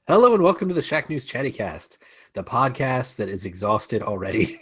Hello and welcome to the Shacknews Chattycast, the podcast that is exhausted already.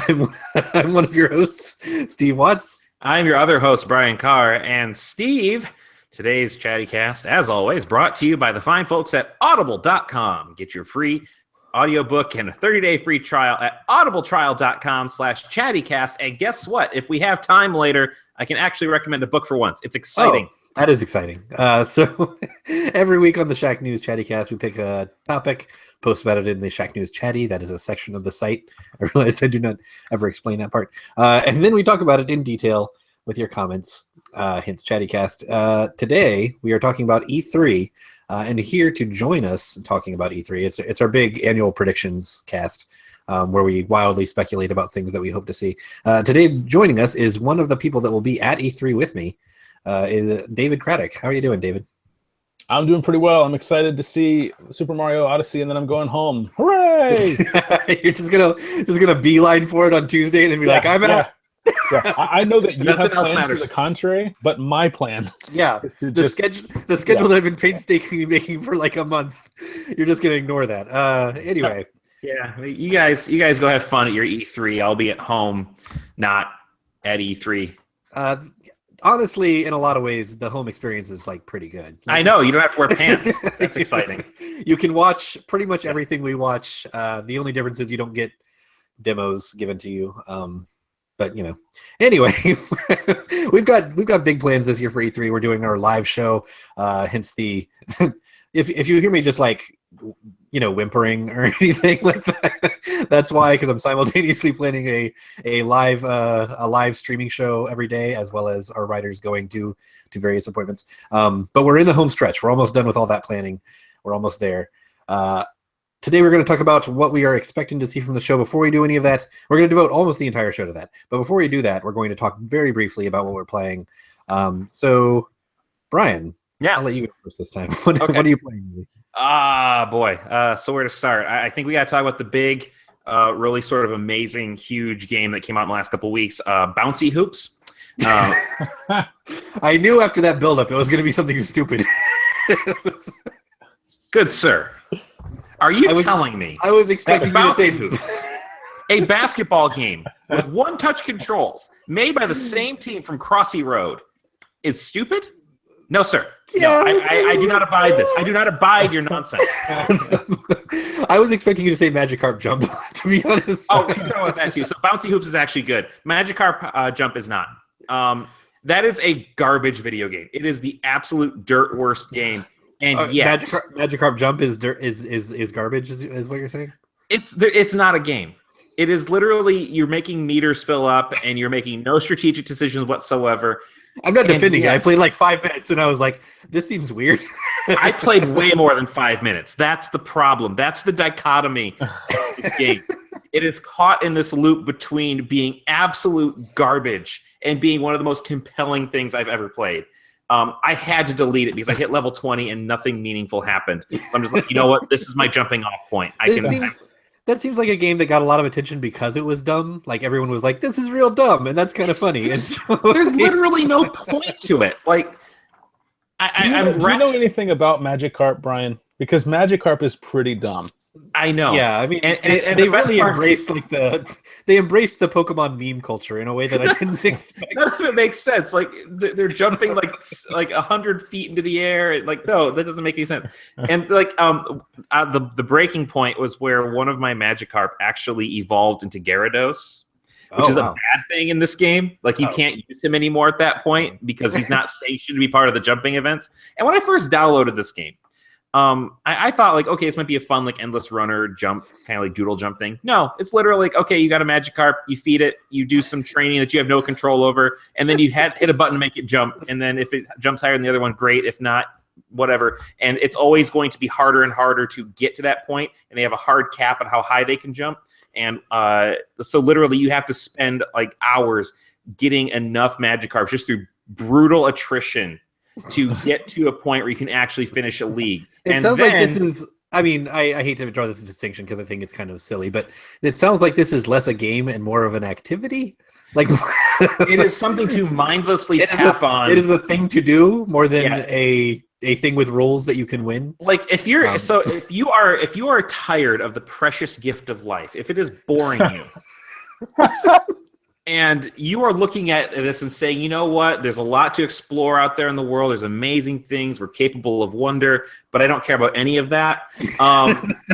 I'm, I'm one of your hosts, Steve Watts. I'm your other host, Brian Carr. And Steve, today's Chattycast, as always, brought to you by the fine folks at audible.com. Get your free audiobook and a 30-day free trial at audibletrial.com/chattycast. And guess what? If we have time later, I can actually recommend a book for once. It's exciting. Oh, that is exciting. So every week on the Shacknews Chattycast, we pick a topic, post about it in the Shacknews Chatty. That is a section of the site. I realized I do not ever explain that part. And then we talk about it in detail with your comments, hence Chattycast. Today, we are talking about E3. And here to join us talking about E3, it's our big annual predictions cast, where we wildly speculate about things that we hope to see. Today, joining us is one of the people that will be at E3 with me, is David Craddock. How are you doing, David? I'm doing pretty well. I'm excited to see Super Mario Odyssey, and then I'm going home. Hooray! You're just gonna beeline for it on Tuesday and then be like, I'm out. Yeah, I know that you have plans to the contrary, but my plan, is to the schedule that I've been painstakingly making for like a month. You're just gonna ignore that. Anyway. Yeah, you guys go have fun at your E3. I'll be at home, not at E3. Honestly, in a lot of ways, the home experience is like pretty good. I know, you don't have to wear pants. That's exciting. You can watch pretty much everything we watch. The only difference is you don't get demos given to you. But you know, anyway, we've got big plans this year for E3. We're doing our live show. Hence the if you hear me just like whimpering or anything like that, that's why, because I'm simultaneously planning a live streaming show every day, as well as our writers going to various appointments. But we're in the home stretch. We're almost done with all that planning. We're almost there. Today we're going to talk about what we are expecting to see from the show. Before we do any of that, we're going to devote almost the entire show to that. But before we do that, we're going to talk very briefly about what we're playing. So, Brian, I'll let you go first this time. What are you playing? Boy. So where to start? I think we got to talk about the big, really sort of amazing, huge game that came out in the last couple of weeks, Bouncy Hoops. I knew after that build-up it was going to be something stupid. Good sir. Are you telling me I was expecting you to say Hoops, a basketball game with one-touch controls made by the same team from Crossy Road, is stupid? No, sir. Yeah, no, I do not abide this. I do not abide your nonsense. I was expecting you to say Magikarp Jump, to be honest. Oh, we can talk about that too. So Bouncy Hoops is actually good. Magikarp Jump is not. That is a garbage video game. It is the absolute dirt worst game. And yeah, Magikarp Jump is garbage. Is what you're saying? It's not a game. It is literally you're making meters fill up, and you're making no strategic decisions whatsoever. I'm not defending it. I played like 5 minutes, and I was like, "This seems weird." I played way more than 5 minutes. That's the problem. That's the dichotomy of this game. It is caught in this loop between being absolute garbage and being one of the most compelling things I've ever played. I had to delete it because I hit level 20 and nothing meaningful happened. So I'm just like, you know what? This is my jumping off point. That seems like a game that got a lot of attention because it was dumb. Like everyone was like, "This is real dumb," and that's kind of funny. And so, there's literally no point to it. Like, do you know anything about Magikarp, Brian? Because Magikarp is pretty dumb. I know. Yeah, I mean, and they really embraced they embraced the Pokemon meme culture in a way that I didn't expect. None of it makes sense. Like they're jumping like 100 feet into the air. Like no, that doesn't make any sense. And like the breaking point was where one of my Magikarp actually evolved into Gyarados, which is a bad thing in this game. Like you can't use him anymore at that point because he's not sanctioned to be part of the jumping events. And when I first downloaded this game, I thought like, okay, this might be a fun like endless runner jump, kind of like doodle jump thing. No, it's literally like, okay, you got a Magikarp, you feed it, you do some training that you have no control over, and then you hit a button to make it jump, and then if it jumps higher than the other one, great. If not, whatever. And it's always going to be harder and harder to get to that point, and they have a hard cap on how high they can jump. And so literally you have to spend like hours getting enough Magikarps just through brutal attrition to get to a point where you can actually finish a league. It sounds like this is, I mean, I hate to draw this distinction because I think it's kind of silly, but it sounds like this is less a game and more of an activity. Like it is something to mindlessly tap on. It is a thing to do more than a a thing with rules that you can win. Like if you are tired of the precious gift of life, if it is boring you, and you are looking at this and saying, you know what, there's a lot to explore out there in the world. There's amazing things. We're capable of wonder, but I don't care about any of that.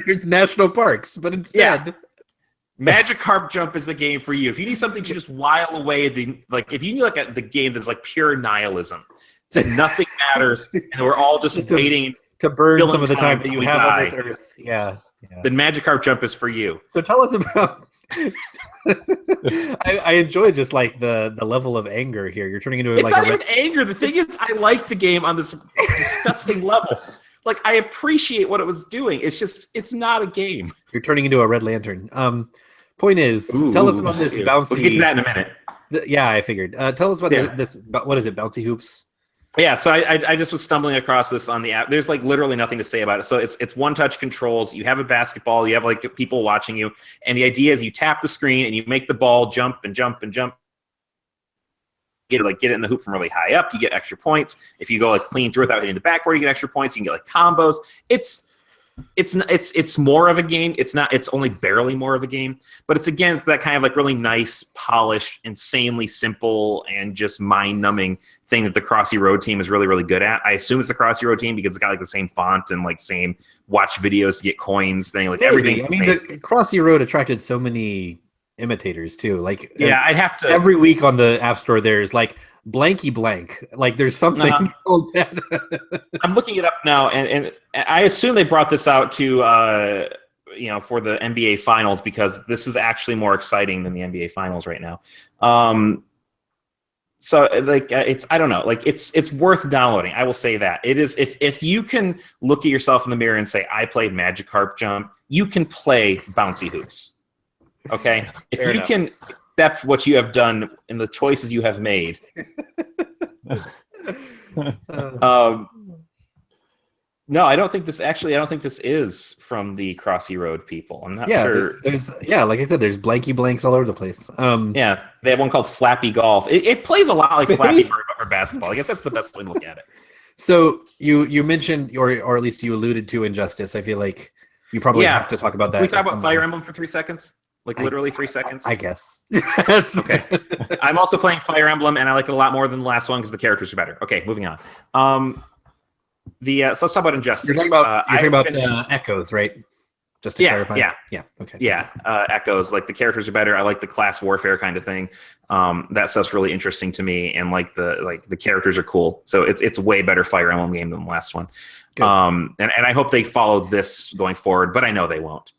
There's national parks, but instead, Magikarp Jump is the game for you. If you need something to just while away if you need like the game that's like pure nihilism, that nothing matters, and we're all just waiting to burn some of the time that you have on this earth. Yeah. Then Magikarp Jump is for you. So tell us about. I enjoy just like the level of anger here. You're turning into it's not even anger. The thing is, I like the game on this disgusting level. Like I appreciate what it was doing. It's just it's not a game. You're turning into a Red Lantern. Point is, tell us about this bouncy. We'll get to that in a minute. Yeah, I figured. Tell us about this. What is it? Bouncy hoops. Yeah, so I just was stumbling across this on the app. There's like literally nothing to say about it. So it's one-touch controls. You have a basketball. You have like people watching you, and the idea is you tap the screen and you make the ball jump and jump and jump. Get it in the hoop from really high up. You get extra points. If you go like clean through without hitting the backboard, you get extra points. You can get like combos. It's more of a game. It's only barely more of a game, but it's again that kind of like really nice, polished, insanely simple, and just mind-numbing thing that the Crossy Road team is really, really good at. I assume it's the Crossy Road team because it's got like the same font and like same watch videos to get coins thing, like everything. I mean, the Crossy Road attracted so many imitators too. Like I'd have to every week on the App Store. There's like blanky blank. Like there's something called that. I'm looking it up now, and I assume they brought this out to for the NBA Finals because this is actually more exciting than the NBA Finals right now. So like it's I don't know, like it's worth downloading. I will say that it is. If you can look at yourself in the mirror and say I played Magikarp Jump, you can play Bouncy Hoops. Okay, if Fair you enough. can accept what you have done and the choices you have made. No, I don't think this is from the Crossy Road people. I'm not sure. There's like I said, there's blanky blanks all over the place. Yeah, they have one called Flappy Golf. It plays a lot like Flappy Bird or basketball. I guess that's the best way to look at it. So you mentioned, or at least you alluded to Injustice. I feel like you probably have to talk about that. Can we talk about Fire Emblem for 3 seconds? Like literally 3 seconds? I guess. Okay. I'm also playing Fire Emblem, and I like it a lot more than the last one because the characters are better. Okay, moving on. So let's talk about Injustice. You're talking about Echoes, right? Just to clarify. Yeah. Okay. Yeah, Echoes. Like the characters are better. I like the class warfare kind of thing. That stuff's really interesting to me, and like the characters are cool. So it's way better Fire Emblem game than the last one. Good. And I hope they follow this going forward, but I know they won't.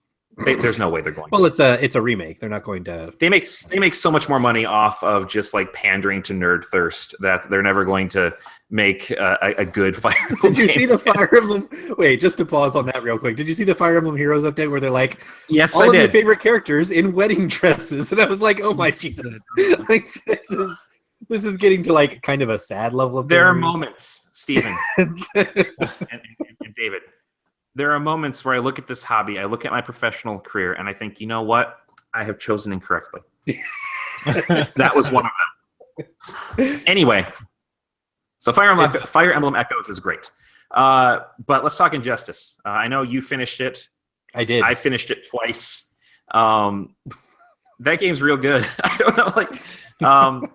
There's no way they're going Well, to. it's a remake. They're not going to. They make so much more money off of just like pandering to nerd thirst that they're never going to make a good Fire Emblem. Did you see the Fire Emblem? Wait, just to pause on that real quick. Did you see the Fire Emblem Heroes update where they're like, yes, all I of did. your favorite characters in wedding dresses? And I was like, oh my Jesus! Like this is getting to like kind of a sad level of. There are moments, Stephen and David. There are moments where I look at this hobby, I look at my professional career, and I think, you know what? I have chosen incorrectly. That was one of them. Anyway, so Fire Emblem Echoes is great. But let's talk Injustice. I know you finished it. I did. I finished it twice. That game's real good. I don't know,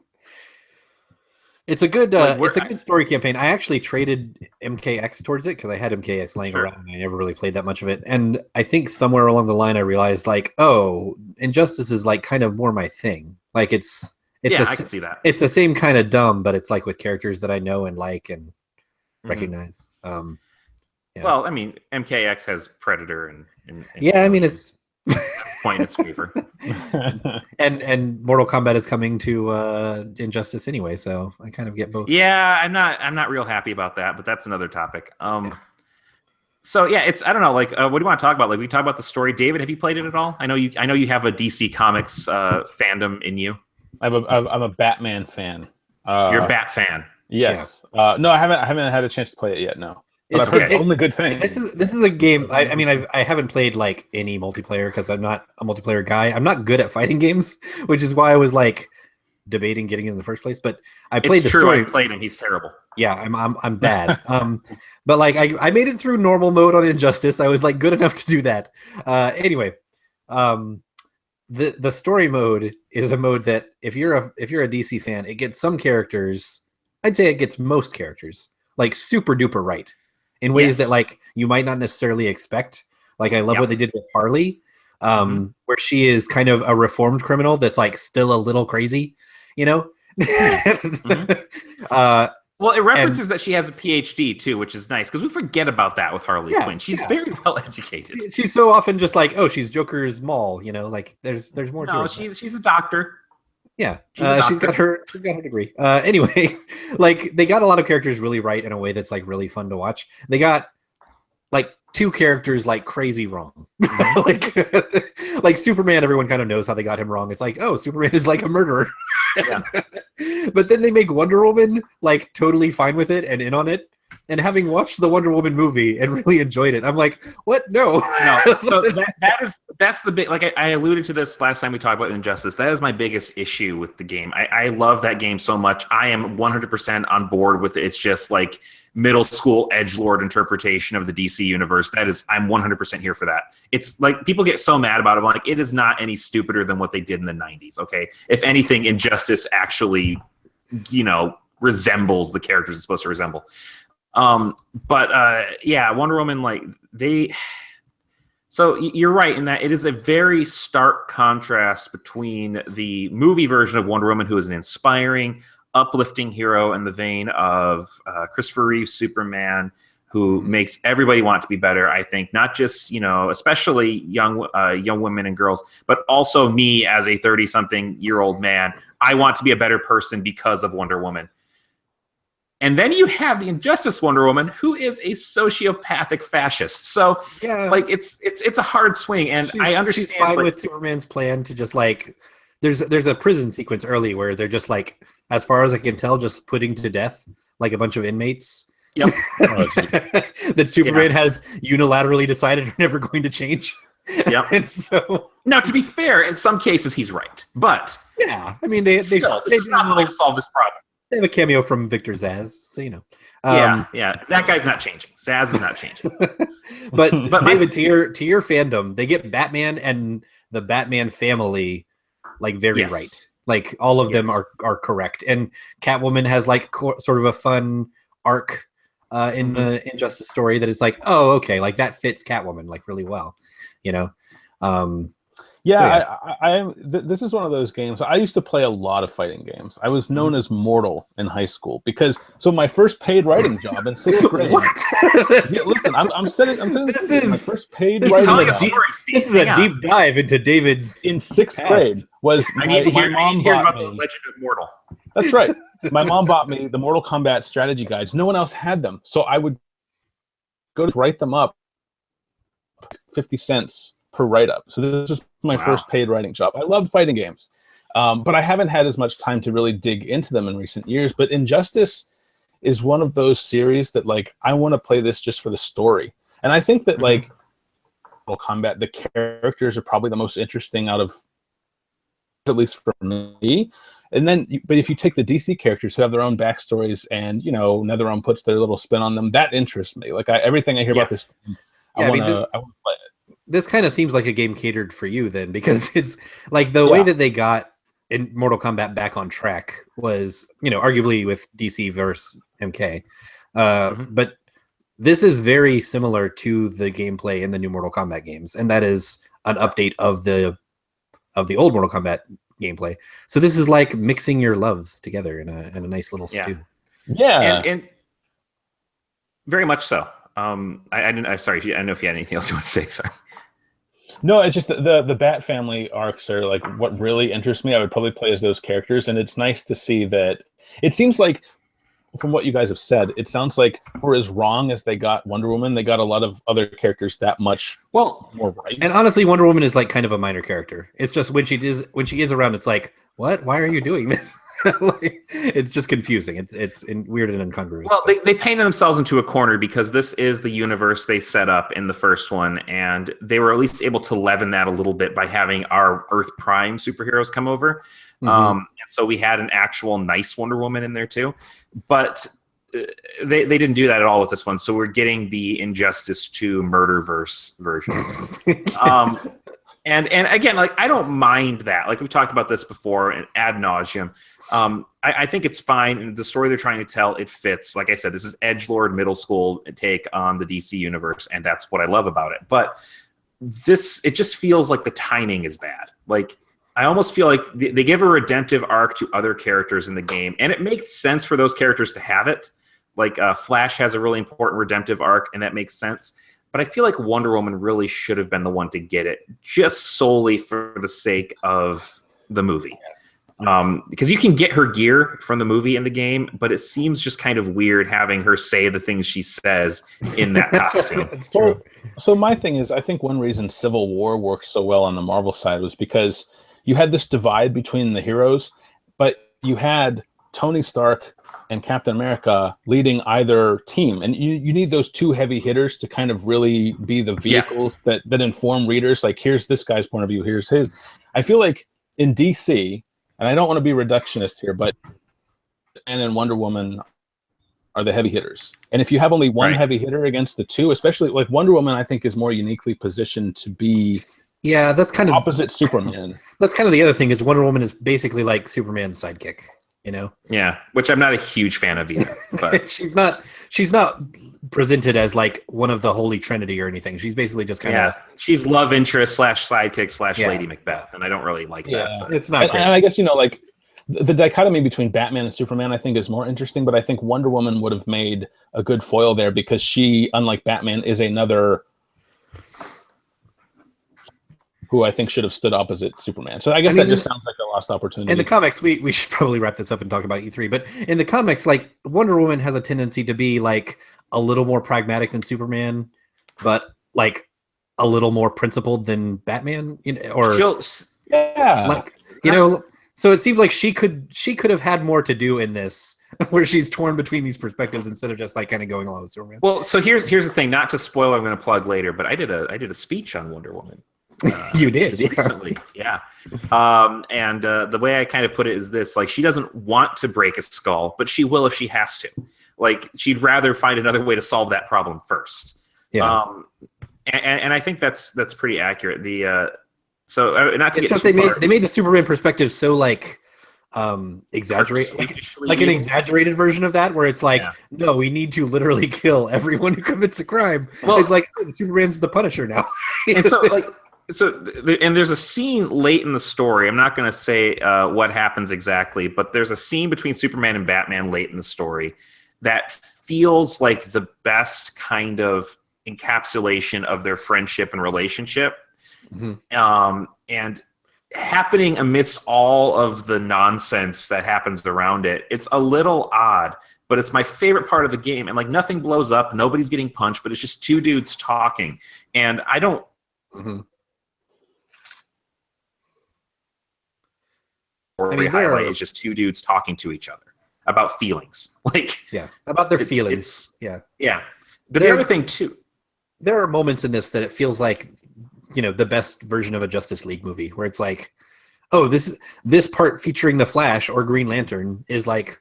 it's a good good story campaign. I actually traded MKX towards it because I had MKX laying around and I never really played that much of it. And I think somewhere along the line I realized like, oh, Injustice is like kind of more my thing. Like I can see that. It's the same kind of dumb, but it's like with characters that I know and like and recognize. Well, I mean, MKX has Predator and I mean it's point in its favor. and Mortal Kombat is coming to Injustice anyway, so I kind of get both. Yeah, I'm not real happy about that, but that's another topic. So yeah, I don't know. Like, what do you want to talk about? Like, we talk about the story. David, have you played it at all? I know you have a DC Comics fandom in you. I'm a Batman fan. You're a Bat fan. Yes. Yeah. No, I haven't had a chance to play it yet. No. But I've heard only good things. This is a game. I mean, I haven't played like any multiplayer because I'm not a multiplayer guy. I'm not good at fighting games, which is why I was like, debating getting in the first place. But I played the true. story. I've played him. He's terrible. Yeah, I'm bad. But like I made it through normal mode on Injustice. I was like good enough to do that. Anyway, the story mode is a mode that if you're a DC fan, it gets some characters. I'd say it gets most characters like super duper right in ways that like you might not necessarily expect. Like I love what they did with Harley, where she is kind of a reformed criminal that's like still a little crazy, you know. Well, it references that she has a PhD too, which is nice because we forget about that with Harley Quinn. She's very well educated. She's so often just like, oh, she's Joker's mall, you know. Like there's more. No, to she's a doctor. Yeah, she's got her degree. Anyway, like they got a lot of characters really right in a way that's like really fun to watch. They got like 2 characters like crazy wrong. like Superman, everyone kind of knows how they got him wrong. It's like, oh, Superman is like a murderer. Yeah. But then they make Wonder Woman like totally fine with it and in on it. And having watched the Wonder Woman movie and really enjoyed it, I'm like, what? No. So that's the big, like I alluded to this last time we talked about Injustice. That is my biggest issue with the game. I love that game so much. I am 100% on board with it. It's just like middle school edgelord interpretation of the DC universe. I'm 100% here for that. It's like people get so mad about it. I'm like, it is not any stupider than what they did in the 90s. Okay. If anything, Injustice actually, resembles the characters it's supposed to resemble. Wonder Woman, like so you're right in that it is a very stark contrast between the movie version of Wonder Woman, who is an inspiring, uplifting hero in the vein of Christopher Reeve's Superman, who makes everybody want to be better. I think not just, especially young women and girls, but also me as a 30-something-year-old man. I want to be a better person because of Wonder Woman. And then you have the Injustice Wonder Woman, who is a sociopathic fascist. So, like, it's a hard swing, and I understand. She's fine with Superman's plan to just like, there's a prison sequence early where they're just like, as far as I can tell, just putting to death like a bunch of inmates. Yep. That Superman has unilaterally decided are never going to change. Yeah. And so now, to be fair, in some cases he's right, but I mean this is not the way to solve this problem. They have a cameo from Victor Zsasz, so that guy's not changing. Zsasz is not changing. but David, to your fandom, they get Batman and the Batman family like very right. Like all of them are correct, and Catwoman has like sort of a fun arc in the Injustice story that is like, oh, okay, like that fits Catwoman like really well, This is one of those games. I used to play a lot of fighting games. I was known as Mortal in high school because my first paid writing job in 6th grade. What? Listen, I'm saying this is my first paid writing job. This is a deep dive into David's in 6th grade. Was I need to hear about the Legend of Mortal. That's right. My mom bought me the Mortal Kombat strategy guides. No one else had them, so I would go to write them up. 50 cents per write-up. So this is my first paid writing job. I loved fighting games, but I haven't had as much time to really dig into them in recent years. But Injustice is one of those series that, like, I want to play this just for the story. And I think that, like, Mortal Kombat, the characters are probably the most interesting out of, at least for me. And then, but if you take the DC characters who have their own backstories and, NetherRealm puts their little spin on them, that interests me. Like, everything I hear about this, I want to play it. This kind of seems like a game catered for you then, because it's like the way that they got in Mortal Kombat back on track was, arguably with DC versus MK. But this is very similar to the gameplay in the new Mortal Kombat games, and that is an update of the old Mortal Kombat gameplay. So this is like mixing your loves together in a nice little stew. Yeah, and very much so. I don't know if you had anything else you want to say. Sorry. No, it's just the Bat family arcs are like what really interests me. I would probably play as those characters, and it's nice to see that. It seems like, from what you guys have said, it sounds like for as wrong as they got Wonder Woman, they got a lot of other characters that much more right. And honestly, Wonder Woman is like kind of a minor character. It's just when she is around, it's like, what? Why are you doing this? Like, it's just confusing. It's weird and incongruous. Well, they painted themselves into a corner because this is the universe they set up in the first one, and they were at least able to leaven that a little bit by having our Earth Prime superheroes come over. And so we had an actual nice Wonder Woman in there too, but they didn't do that at all with this one. So we're getting the Injustice 2 Murderverse versions. And again, like, I don't mind that. Like, we've talked about this before ad nauseum. I think it's fine. And the story they're trying to tell, it fits. Like I said, this is edgelord middle school take on the DC universe, and that's what I love about it. But it just feels like the timing is bad. Like, I almost feel like they give a redemptive arc to other characters in the game, and it makes sense for those characters to have it. Like, Flash has a really important redemptive arc, and that makes sense. But I feel like Wonder Woman really should have been the one to get it, just solely for the sake of the movie. Because you can get her gear from the movie in the game, but it seems just kind of weird having her say the things she says in that costume. That's true. So my thing is, I think one reason Civil War worked so well on the Marvel side was because you had this divide between the heroes, but you had Tony Stark and Captain America leading either team. And you need those two heavy hitters to kind of really be the vehicles that inform readers. Like, here's this guy's point of view, here's his. I feel like in DC, and I don't want to be reductionist here, but and then Wonder Woman are the heavy hitters. And if you have only one heavy hitter against the two, especially like Wonder Woman, I think is more uniquely positioned to be that's kind of opposite Superman. That's kind of the other thing, is Wonder Woman is basically like Superman's sidekick. You know? Yeah, which I'm not a huge fan of either. But she's not presented as like one of the Holy Trinity or anything. She's basically just kind of she's love interest / sidekick / Lady Macbeth, and I don't really like that. So. It's not great. And I guess, like the dichotomy between Batman and Superman, I think, is more interesting. But I think Wonder Woman would have made a good foil there because she, unlike Batman, is another who I think should have stood opposite Superman. So I guess that just sounds like a lost opportunity. In the comics, we should probably wrap this up and talk about E3. But in the comics, like, Wonder Woman has a tendency to be like a little more pragmatic than Superman, but like a little more principled than Batman. So it seems like she could have had more to do in this, where she's torn between these perspectives instead of just like kind of going along with Superman. Well, so here's the thing. Not to spoil, I'm going to plug later, but I did a speech on Wonder Woman. You did recently, and the way I kind of put it is this: like, she doesn't want to break a skull, but she will if she has to. Like, she'd rather find another way to solve that problem first. And I think that's pretty accurate. Not to it's get just too they made the Superman perspective so like exaggerate, like an exaggerated version of that, where it's like, no, we need to literally kill everyone who commits a crime. Well, it's like, oh, Superman's the Punisher now. And so like. And there's a scene late in the story. I'm not going to say what happens exactly, but there's a scene between Superman and Batman late in the story that feels like the best kind of encapsulation of their friendship and relationship. And happening amidst all of the nonsense that happens around it. It's a little odd, but it's my favorite part of the game. And like, nothing blows up, nobody's getting punched, but it's just two dudes talking. And I don't. Highlight is just two dudes talking to each other about feelings, about their feelings. But the other thing too, there are moments in this that it feels like, the best version of a Justice League movie, where it's like, oh, this part featuring the Flash or Green Lantern is like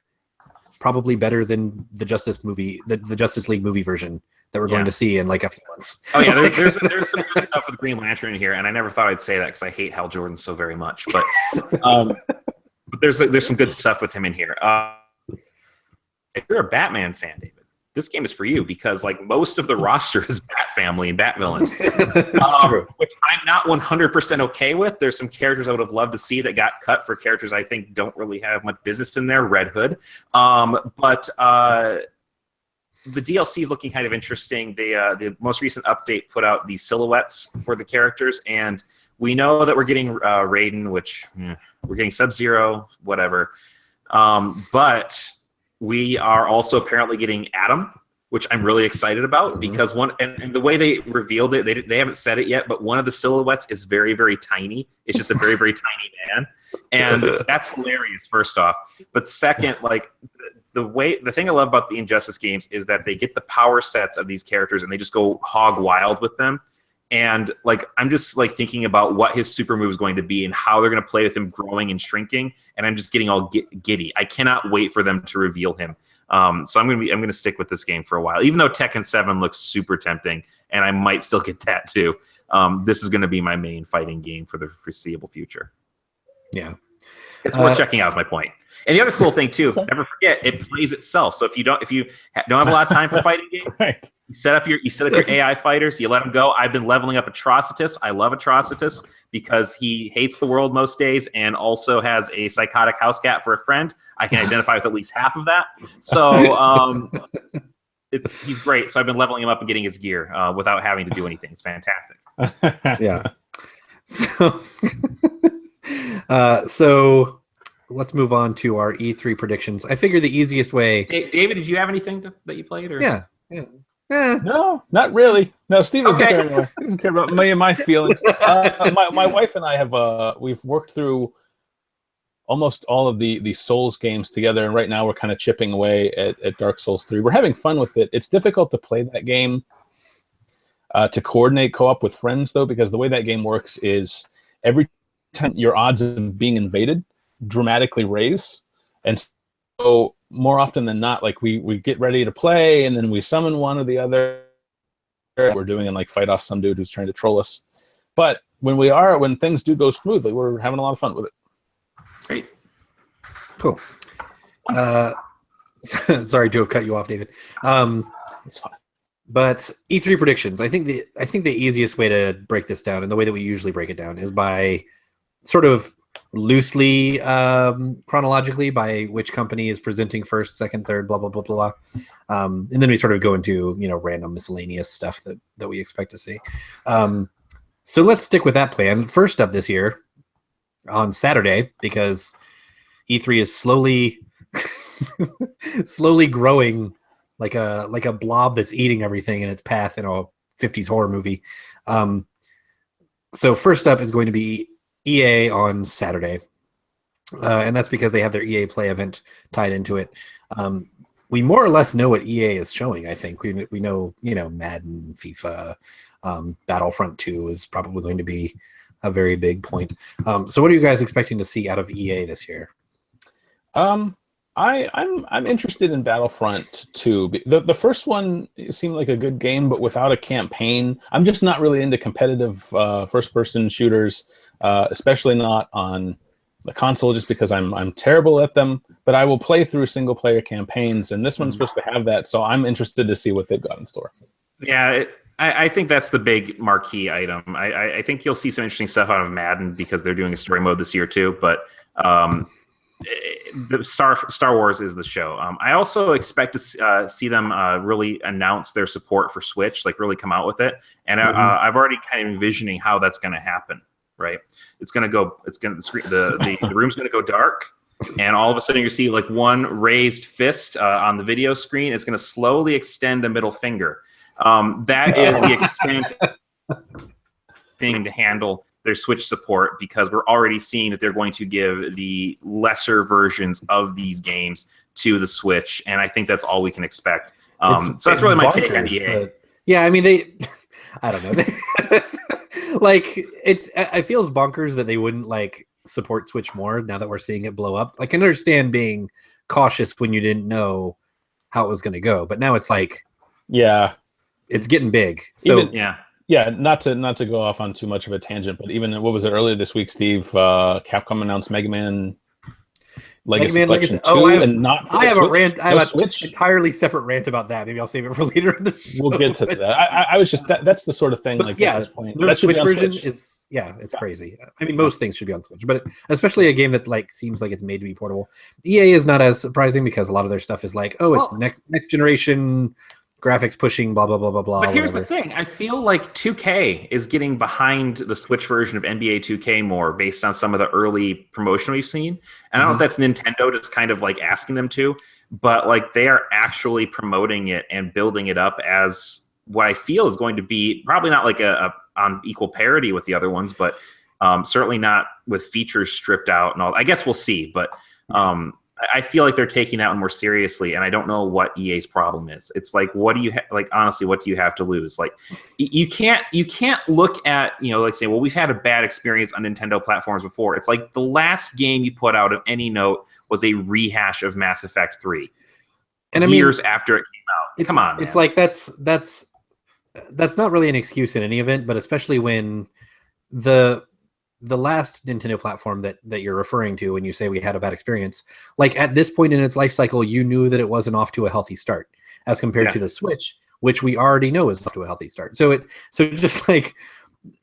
probably better than the Justice League movie version that we're going to see in like a few months. Oh yeah, there's some good stuff with Green Lantern in here, and I never thought I'd say that because I hate Hal Jordan so very much. But there's some good stuff with him in here. If you're a Batman fan, David, this game is for you because like most of the roster is Bat Family and Bat Villains, which I'm not 100% okay with. There's some characters I would have loved to see that got cut for characters I think don't really have much business in there. Red Hood, but. The DLC is looking kind of interesting. The most recent update put out the silhouettes for the characters, and we know that we're getting Raiden, which we're getting Sub-Zero, whatever. But we are also apparently getting Atom, which I'm really excited about because and the way they revealed it, they haven't said it yet, but one of the silhouettes is very, very tiny. It's just a very, very tiny man. And that's hilarious, first off. But second, like the thing I love about the Injustice games is that they get the power sets of these characters and they just go hog wild with them. And like I'm just like thinking about what his super move is going to be and how they're going to play with him growing and shrinking, and I'm just getting all giddy. I cannot wait for them to reveal him. So I'm going to stick with this game for a while, even though Tekken 7 looks super tempting, and I might still get that too. This is going to be my main fighting game for the foreseeable future. Yeah, it's worth checking out. Is my point. And the other cool thing too, never forget, it plays itself. So if you don't have a lot of time for fighting games, right. you set up your AI fighters, you let them go. I've been leveling up Atrocitus. I love Atrocitus because he hates the world most days and also has a psychotic house cat for a friend. I can identify with at least half of that. So he's great. So I've been leveling him up and getting his gear without having to do anything. It's fantastic. Yeah. So let's move on to our E3 predictions. I figure the easiest way. David, did you have anything that you played? Or? Yeah. No, not really. No, Steve doesn't care anymore. He doesn't care about me and my feelings. My wife and I have we've worked through almost all of the Souls games together, and right now we're kind of chipping away at Dark Souls 3. We're having fun with it. It's difficult to play that game to coordinate co-op with friends, though, because the way that game works is every time your odds of being invaded dramatically raise, and so more often than not, like we get ready to play and then we summon one or the other. We're doing and like fight off some dude who's trying to troll us. But when things do go smoothly, we're having a lot of fun with it. Great. Cool. Sorry to have cut you off, David. It's fine. But E3 predictions. I think the easiest way to break this down, and the way that we usually break it down, is by sort of loosely chronologically by which company is presenting first, second, third, blah blah blah blah, and then we sort of go into random miscellaneous stuff that we expect to see. So let's stick with that plan. First up this year on Saturday, because E3 is slowly growing like a blob that's eating everything in its path in a 50s horror movie. So first up is going to be EA on Saturday, and that's because they have their EA Play event tied into it. We more or less know what EA is showing. I think we know Madden, FIFA, Battlefront 2 is probably going to be a very big point. So what are you guys expecting to see out of EA this year? I'm interested in Battlefront 2. The first one seemed like a good game, but without a campaign. I'm just not really into competitive first-person shooters. Especially not on the console, just because I'm terrible at them. But I will play through single-player campaigns, and this one's supposed to have that, so I'm interested to see what they've got in store. Yeah, I think that's the big marquee item. I think you'll see some interesting stuff out of Madden because they're doing a story mode this year too. But the Star Wars is the show. I also expect to see them really announce their support for Switch, like really come out with it. And I've already kind of envisioning how that's going to happen. Right, the room's going to go dark, and all of a sudden you see like one raised fist on the video screen. It's going to slowly extend a middle finger. That is the extent thing to handle their Switch support, because we're already seeing that they're going to give the lesser versions of these games to the Switch, and I think that's all we can expect. So that's really my take on EA. Yeah, I mean I don't know. Like it feels bonkers that they wouldn't like support Switch more now that we're seeing it blow up. Like, I can understand being cautious when you didn't know how it was going to go, but now it's like, yeah, it's getting big. So not to go off on too much of a tangent, but even what was it earlier this week, Steve? Capcom announced Mega Man Legacy Collection 2, and not for I have Switch. a rant. I have Switch. an entirely separate rant about that. Maybe I'll save it for later in the show. We'll get to that. I was just that's the sort of thing. Like, yeah, at this point, the that should Switch be on version Switch. is it's crazy. I mean, most things should be on Switch, but especially a game that like seems like it's made to be portable. EA is not as surprising because a lot of their stuff is like, oh, it's the next generation graphics pushing, blah blah blah blah blah. But here's whatever. the thing: I feel like 2K is getting behind the Switch version of NBA 2K more, based on some of the early promotion we've seen. And I don't know if that's Nintendo just kind of like asking them to, but like they are actually promoting it and building it up as what I feel is going to be probably not like a on equal parity with the other ones, but certainly not with features stripped out and all. I guess we'll see, but I feel like they're taking that one more seriously, and I don't know what EA's problem is. It's like, what do you like? Honestly, what do you have to lose? Like, you can't look at, like say, well, we've had a bad experience on Nintendo platforms before. It's like the last game you put out of any note was a rehash of Mass Effect 3, and years after it came out. Come on, man. It's like that's not really an excuse in any event, but especially when the last Nintendo platform that you're referring to when you say we had a bad experience, like at this point in its life cycle, you knew that it wasn't off to a healthy start as compared to the Switch, which we already know is off to a healthy start. So just like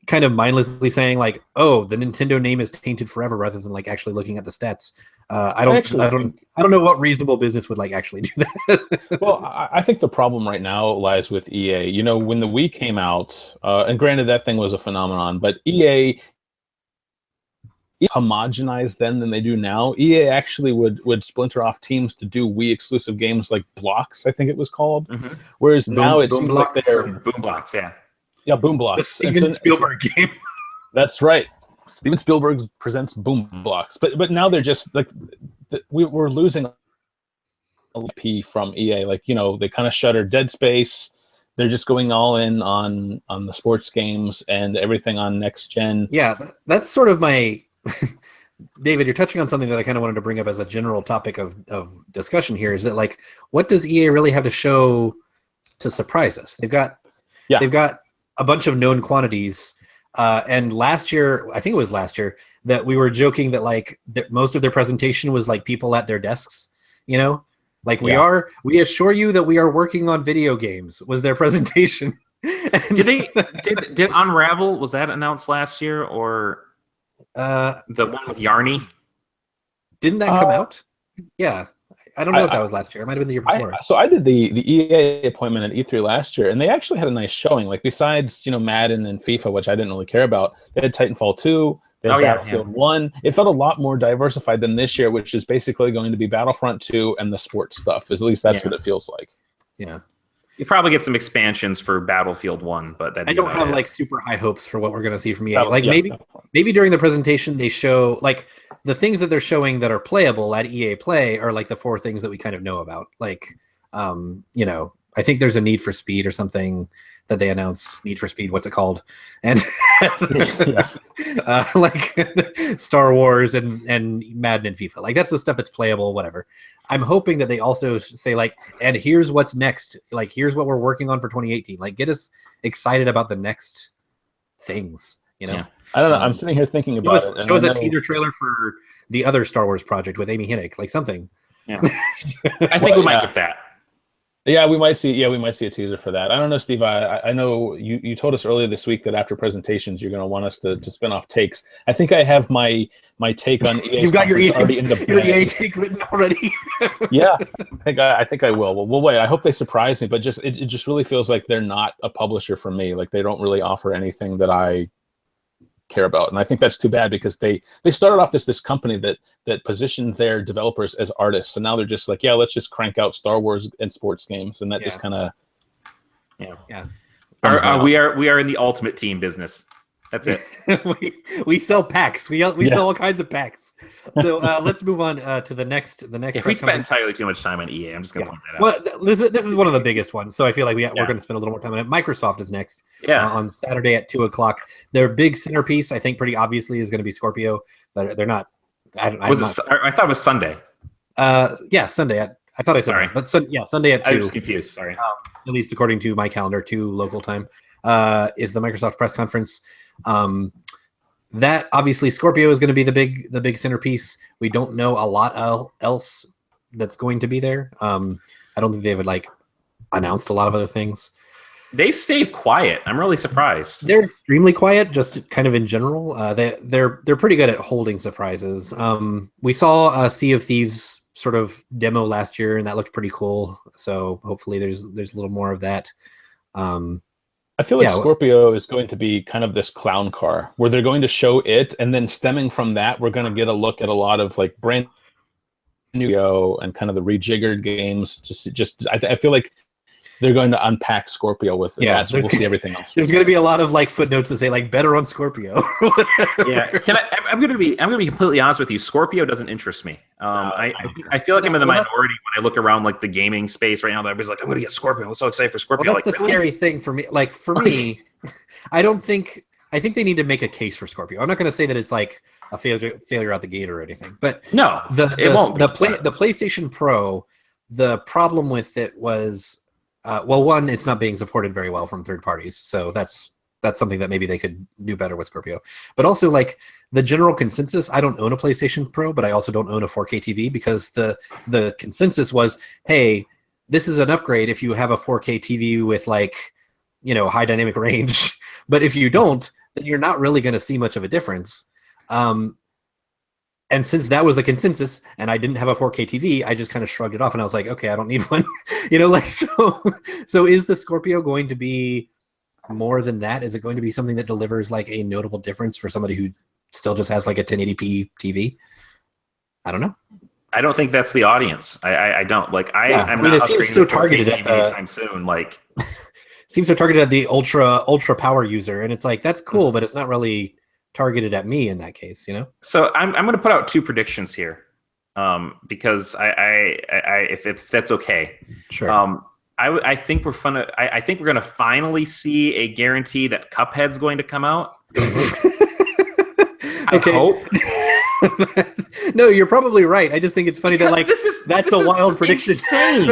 kind of mindlessly saying like, oh, the Nintendo name is tainted forever, rather than like actually looking at the stats. I don't know what reasonable business would like actually do that. Well, I think the problem right now lies with EA. When the Wii came out, and granted that thing was a phenomenon, but EA homogenized then than they do now. EA actually would splinter off teams to do Wii exclusive games like Blocks, I think it was called. Whereas now it seems like they're Boom Blocks, yeah, Boom Blocks. The Steven Spielberg game. That's right. Steven Spielberg presents Boom Blocks, but now they're just like we're losing a P from EA. Like they kind of shuttered Dead Space. They're just going all in on the sports games and everything on next gen. Yeah, that's sort of my. David, you're touching on something that I kind of wanted to bring up as a general topic of discussion here. Is that like, what does EA really have to show to surprise us? They've got a bunch of known quantities. And last year, I think it was last year, that we were joking that like that most of their presentation was like people at their desks. Like we assure you that we are working on video games was their presentation. Did Unravel, was that announced last year, or the one with Yarny? Didn't that come out? Yeah. I don't know if that was last year. It might have been the year before. So I did the EA appointment at E3 last year, and they actually had a nice showing. Like besides, Madden and FIFA, which I didn't really care about, they had Titanfall 2, they had Battlefield 1. It felt a lot more diversified than this year, which is basically going to be Battlefront 2 and the sports stuff. At least that's what it feels like. Yeah. You probably get some expansions for Battlefield 1, but I don't have like super high hopes for what we're going to see from EA. Maybe during the presentation they show like the things that they're showing that are playable at EA Play are like the 4 things that we kind of know about. Like, I think there's a Need for Speed or something that they announced. Need for Speed, what's it called? And like Star Wars and Madden and FIFA. Like that's the stuff that's playable, whatever. I'm hoping that they also say like, and here's what's next. Like here's what we're working on for 2018. Like get us excited about the next things. Yeah. I don't know. I'm sitting here thinking about it. Show us a teaser trailer for the other Star Wars project with Amy Hennig, like something. Yeah. I think we might get that. Yeah, we might see a teaser for that. I don't know, Steve. I know you told us earlier this week that after presentations you're going to want us to spin off takes. I think I have my take on EA. You've got your already in the EA take written already. Yeah, I think I will. Well, wait. I hope they surprise me, but it just really feels like they're not a publisher for me. Like they don't really offer anything that I care about, and I think that's too bad because they started off as this company that positioned their developers as artists, and now they're just like, yeah, let's just crank out Star Wars and sports games, and that just kind of we are in the Ultimate Team business. That's it. we sell packs. We sell all kinds of packs. So let's move on to the next. We spent entirely too much time on EA. I'm just going to point that Well, out. this is one of the biggest ones. So I feel like we're going to spend a little more time on it. Microsoft is next. Yeah. On Saturday at 2:00. Their big centerpiece, I think, pretty obviously, is going to be Scorpio. They're not. I thought it was Sunday. Yeah, Sunday. I thought I said that, but Sunday at 2. I was confused. Sorry. At least according to my calendar, 2 local time, is the Microsoft press conference. That obviously Scorpio is going to be the big centerpiece. We don't know a lot else that's going to be there. I don't think they've like announced a lot of other things. They stayed quiet. I'm really surprised. They're extremely quiet, just kind of in general. They're pretty good at holding surprises. We saw Sea of Thieves sort of demo last year, and that looked pretty cool. So hopefully there's a little more of that. I feel like Scorpio is going to be kind of this clown car where they're going to show it, and then stemming from that, we're going to get a look at a lot of like brand new and kind of the rejiggered games. I feel like they're going to unpack Scorpio with it. Yeah, we'll see everything else. There's going to be a lot of like footnotes that say like better on Scorpio. Yeah, I'm going to be completely honest with you. Scorpio doesn't interest me. I feel like I'm in the minority when I look around like the gaming space right now. That everybody's like, I'm going to get Scorpio. I'm so excited for Scorpio. Well, that's the scary thing for me. Like for me, I think they need to make a case for Scorpio. I'm not going to say that it's like a failure out the gate or anything, but no, it won't. The PlayStation Pro, the problem with it was. One, it's not being supported very well from third parties, so that's something that maybe they could do better with Scorpio. But also, like the general consensus, I don't own a PlayStation Pro, but I also don't own a 4K TV because the consensus was, hey, this is an upgrade if you have a 4K TV with like, high dynamic range. But if you don't, then you're not really going to see much of a difference. And since that was the consensus and I didn't have a 4K TV, I just kind of shrugged it off and I was like, okay, I don't need one. So is the Scorpio going to be more than that? Is it going to be something that delivers like a notable difference for somebody who still just has like a 1080p TV? I don't know. I don't think that's the audience. I don't like. I'm not. It seems so targeted at anytime soon. Like, seems so targeted at the ultra power user, and it's like that's cool, but it's not really targeted at me in that case, So I'm going to put out two predictions here, because I if that's okay. Sure. I think I think we're going to finally see a guarantee that Cuphead's going to come out. I hope. No, you're probably right. I just think it's funny that that's a wild prediction. Insane.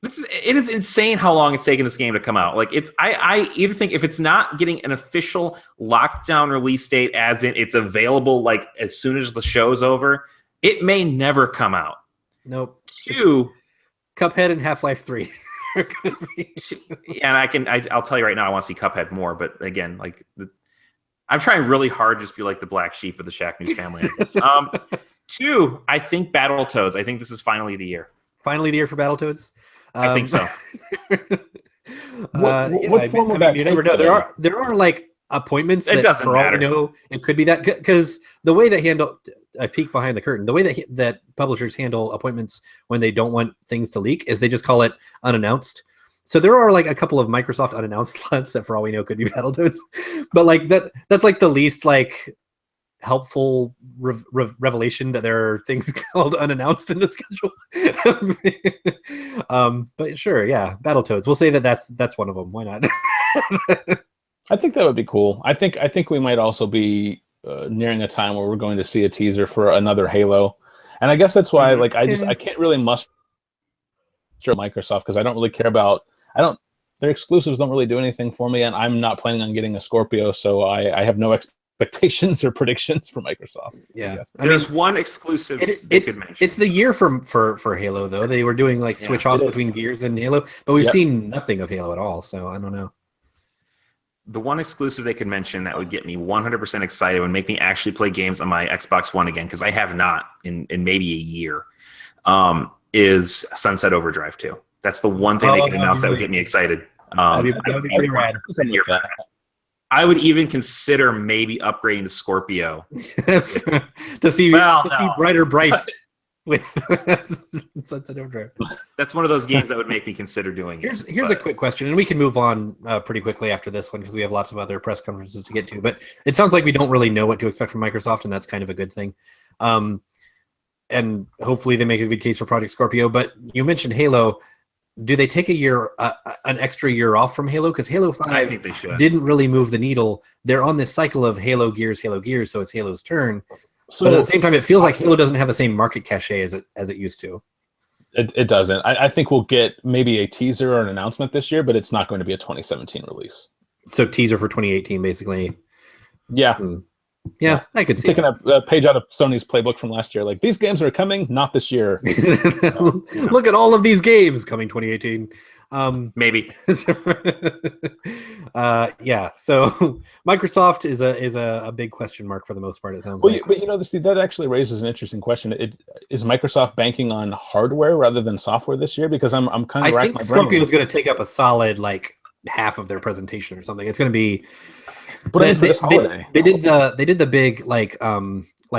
It is insane how long it's taken this game to come out. Like I either think if it's not getting an official lockdown release date, as in it's available like as soon as the show's over, it may never come out. Nope. Two, Cuphead and Half-Life 3 are gonna be. And I'll tell you right now, I want to see Cuphead more. But again, like I'm trying really hard to just be like the black sheep of the Shacknews family. I guess. Two, I think Battletoads. I think this is finally the year. Finally the year for Battletoads. I think so. What form of that? You never know. There are like appointments. It doesn't for matter. All we know, it could be that because the way they handle a peek behind the curtain, the way that publishers handle appointments when they don't want things to leak is they just call it unannounced. So there are like a couple of Microsoft unannounced slots that, for all we know, could be Battletoads. But like that's like the least like helpful revelation that there are things called unannounced in the schedule. But sure, yeah, Battletoads. We'll say that's one of them. Why not? I think that would be cool. I think we might also be nearing a time where we're going to see a teaser for another Halo, and I guess that's why like I can't really muster Microsoft because I don't really care about their exclusives don't really do anything for me, and I'm not planning on getting a Scorpio, so I have no expectations or predictions for Microsoft. Yeah, there's one exclusive they could mention. It's the year for Halo, though. They were doing like switch offs between Gears and Halo, but we've seen nothing of Halo at all. So I don't know. The one exclusive they could mention that would get me 100% excited and make me actually play games on my Xbox One again, because I have not in maybe a year, is Sunset Overdrive 2. That's the one thing they could announce that would get me excited. That'd be pretty rad. I would even consider maybe upgrading to Scorpio to see brighter brights with Sunset Overdrive. That's one of those games that would make me consider doing it. Here's a quick question, and we can move on pretty quickly after this one because we have lots of other press conferences to get to. But it sounds like we don't really know what to expect from Microsoft, and that's kind of a good thing. And hopefully they make a good case for Project Scorpio. But you mentioned Halo. Do they take an extra year off from Halo? Because Halo 5 I think they should. Didn't really move the needle. They're on this cycle of Halo Gears, so it's Halo's turn. So, but at the same time, it feels like Halo doesn't have the same market cachet as it used to. It doesn't. I think we'll get maybe a teaser or an announcement this year, but it's not going to be a 2017 release. So teaser for 2018, basically. Yeah. Yeah, I could see. Taking a page out of Sony's playbook from last year. Like, these games are coming, not this year. Look at all of these games coming 2018. Maybe. Yeah. So Microsoft is a big question mark for the most part. It sounds like. But that actually raises an interesting question. Is Microsoft banking on hardware rather than software this year? Because I'm kind of I racking think my brain. Scorpio is going to take up a solid like half of their presentation or something. It's going to be. But I mean, for this holiday, they did the big like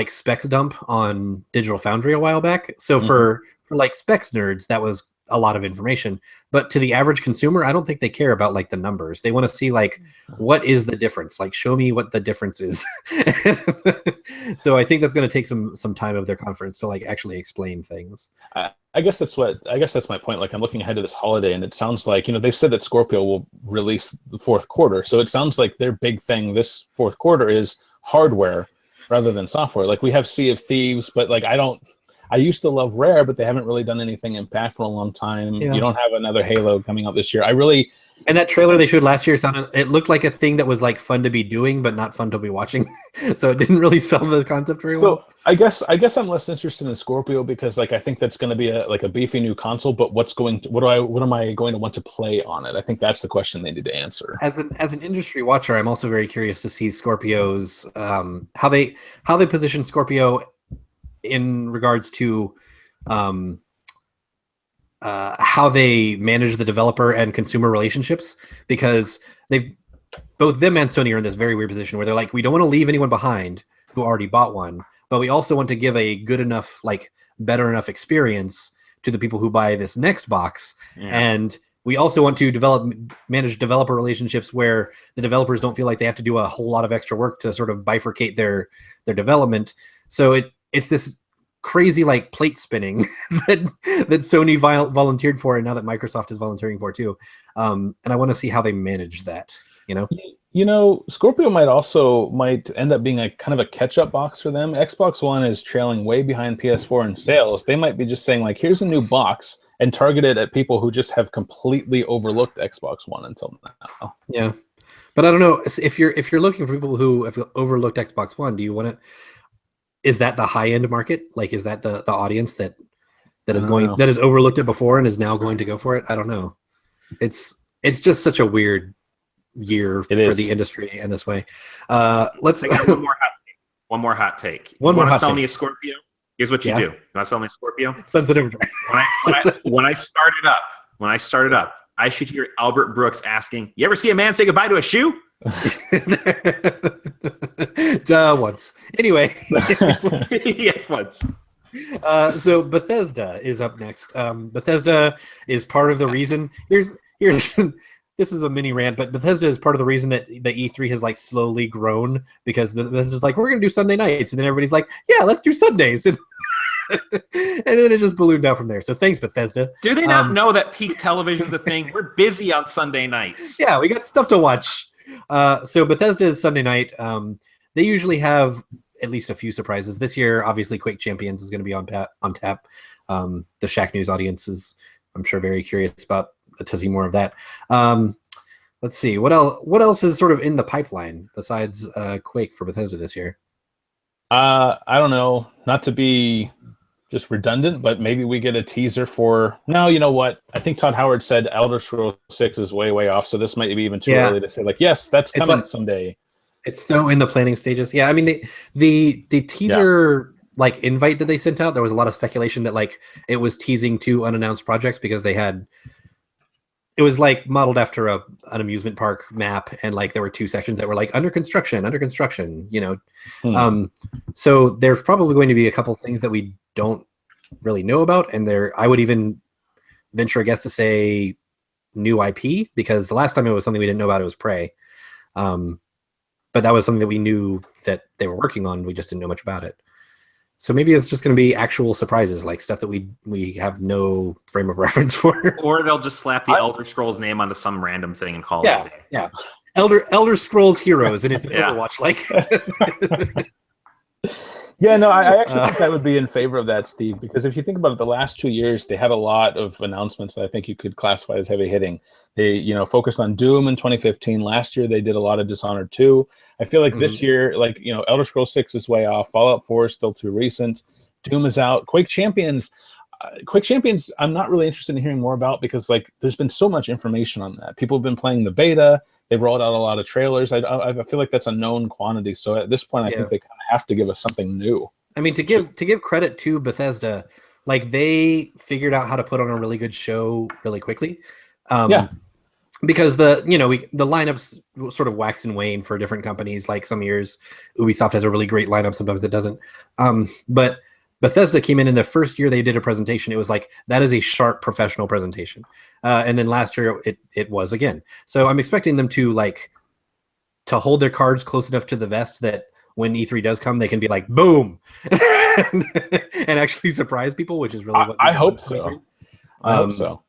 specs dump on Digital Foundry a while back. So for like specs nerds, that was a lot of information. But to the average consumer, I don't think they care about like the numbers. They want to see like what is the difference. Like show me what the difference is. So I think that's going to take some time of their conference to like actually explain things. I guess that's my point. Like I'm looking ahead to this holiday, and it sounds like they've said that Scorpio will release the fourth quarter. So it sounds like their big thing this fourth quarter is hardware rather than software. Like we have Sea of Thieves, but like I used to love Rare, but they haven't really done anything impactful in a long time. Yeah. You don't have another Halo coming out this year. And that trailer they showed last year it looked like a thing that was like fun to be doing, but not fun to be watching. So it didn't really sell the concept very well. I guess I'm less interested in Scorpio because like I think that's going to be a beefy new console. But what am I going to want to play on it? I think that's the question they need to answer. As an industry watcher, I'm also very curious to see Scorpio's how they position Scorpio in regards to how they manage the developer and consumer relationships, because both them and Sony are in this very weird position where they're like, we don't want to leave anyone behind who already bought one, but we also want to give a good enough, like better enough experience to the people who buy this next box. Yeah. And we also want to manage developer relationships where the developers don't feel like they have to do a whole lot of extra work to sort of bifurcate their development. So it's this crazy like plate spinning that Sony volunteered for, and now that Microsoft is volunteering for too. And I want to see how they manage that. Scorpio might end up being a kind of a catch-up box for them. Xbox One is trailing way behind PS4 in sales. They might be just saying like, here's a new box and target it at people who just have completely overlooked Xbox One until now. Yeah, but I don't know if you're looking for people who have overlooked Xbox One. Do you want to? Is that the high end market? Like, is that the audience that has overlooked it before and is now going to go for it? I don't know. It's just such a weird year for the industry in this way. Let's one more hot take. One more hot take. Want to sell me a Scorpio? Here's what you do. You want to sell me a Scorpio? Sensitive. When I started up, I should hear Albert Brooks asking, "You ever see a man say goodbye to a shoe?" Once. Anyway. Yes, once. So Bethesda is up next. Bethesda is part of the reason. Here's this is a mini rant, but Bethesda is part of the reason that the E3 has like slowly grown, because Bethesda's like, we're gonna do Sunday nights, and then everybody's like, yeah, let's do Sundays, and then it just ballooned out from there. So thanks, Bethesda. Do they not know that peak television's a thing? We're busy on Sunday nights. Yeah, we got stuff to watch. So Bethesda is Sunday night. They usually have at least a few surprises. This year, obviously, Quake Champions is going to be on tap. The Shacknews audience is, I'm sure, very curious to see more of that. Let's see what else is sort of in the pipeline besides Quake for Bethesda this year. I don't know, not to be just redundant, but maybe we get a teaser for. No, you know what? I think Todd Howard said Elder Scrolls 6 is way off, so this might be even too early to say like, yes, that's coming someday. It's so in the planning stages. Yeah, I mean the teaser like invite that they sent out, there was a lot of speculation that like it was teasing 2 unannounced projects, because it was like modeled after an amusement park map, and like there were 2 sections that were like under construction, so there's probably going to be a couple things that we don't really know about, and I would even venture a guess to say new IP, because the last time it was something we didn't know about, it was Prey. But that was something that we knew that they were working on, we just didn't know much about it. So maybe it's just going to be actual surprises, like stuff that we have no frame of reference for. Or they'll just slap the Elder Scrolls name onto some random thing and call it a day. Yeah. Elder Scrolls Heroes, and it's Overwatch like. Yeah, no, I actually think I would be in favor of that, Steve, because if you think about it, the last 2 years, they had a lot of announcements that I think you could classify as heavy hitting. They, focused on Doom in 2015. Last year, they did a lot of Dishonored 2. I feel like this year, like, Elder Scrolls 6 is way off. Fallout 4 is still too recent. Doom is out. Quake Champions, Quick Champions, I'm not really interested in hearing more about because like there's been so much information on that. People have been playing the beta. They've rolled out a lot of trailers. I feel like that's a known quantity. So at this point, I think they kind of have to give us something new. I mean, to give credit to Bethesda, like they figured out how to put on a really good show really quickly. Because the lineups sort of wax and wane for different companies. Like some years, Ubisoft has a really great lineup. Sometimes it doesn't. But Bethesda came in the first year they did a presentation. It was like, that is a sharp professional presentation. And then last year it was again. So I'm expecting them to hold their cards close enough to the vest that when E3 does come, they can be like, boom, and actually surprise people, which is really what I hope so. I hope so.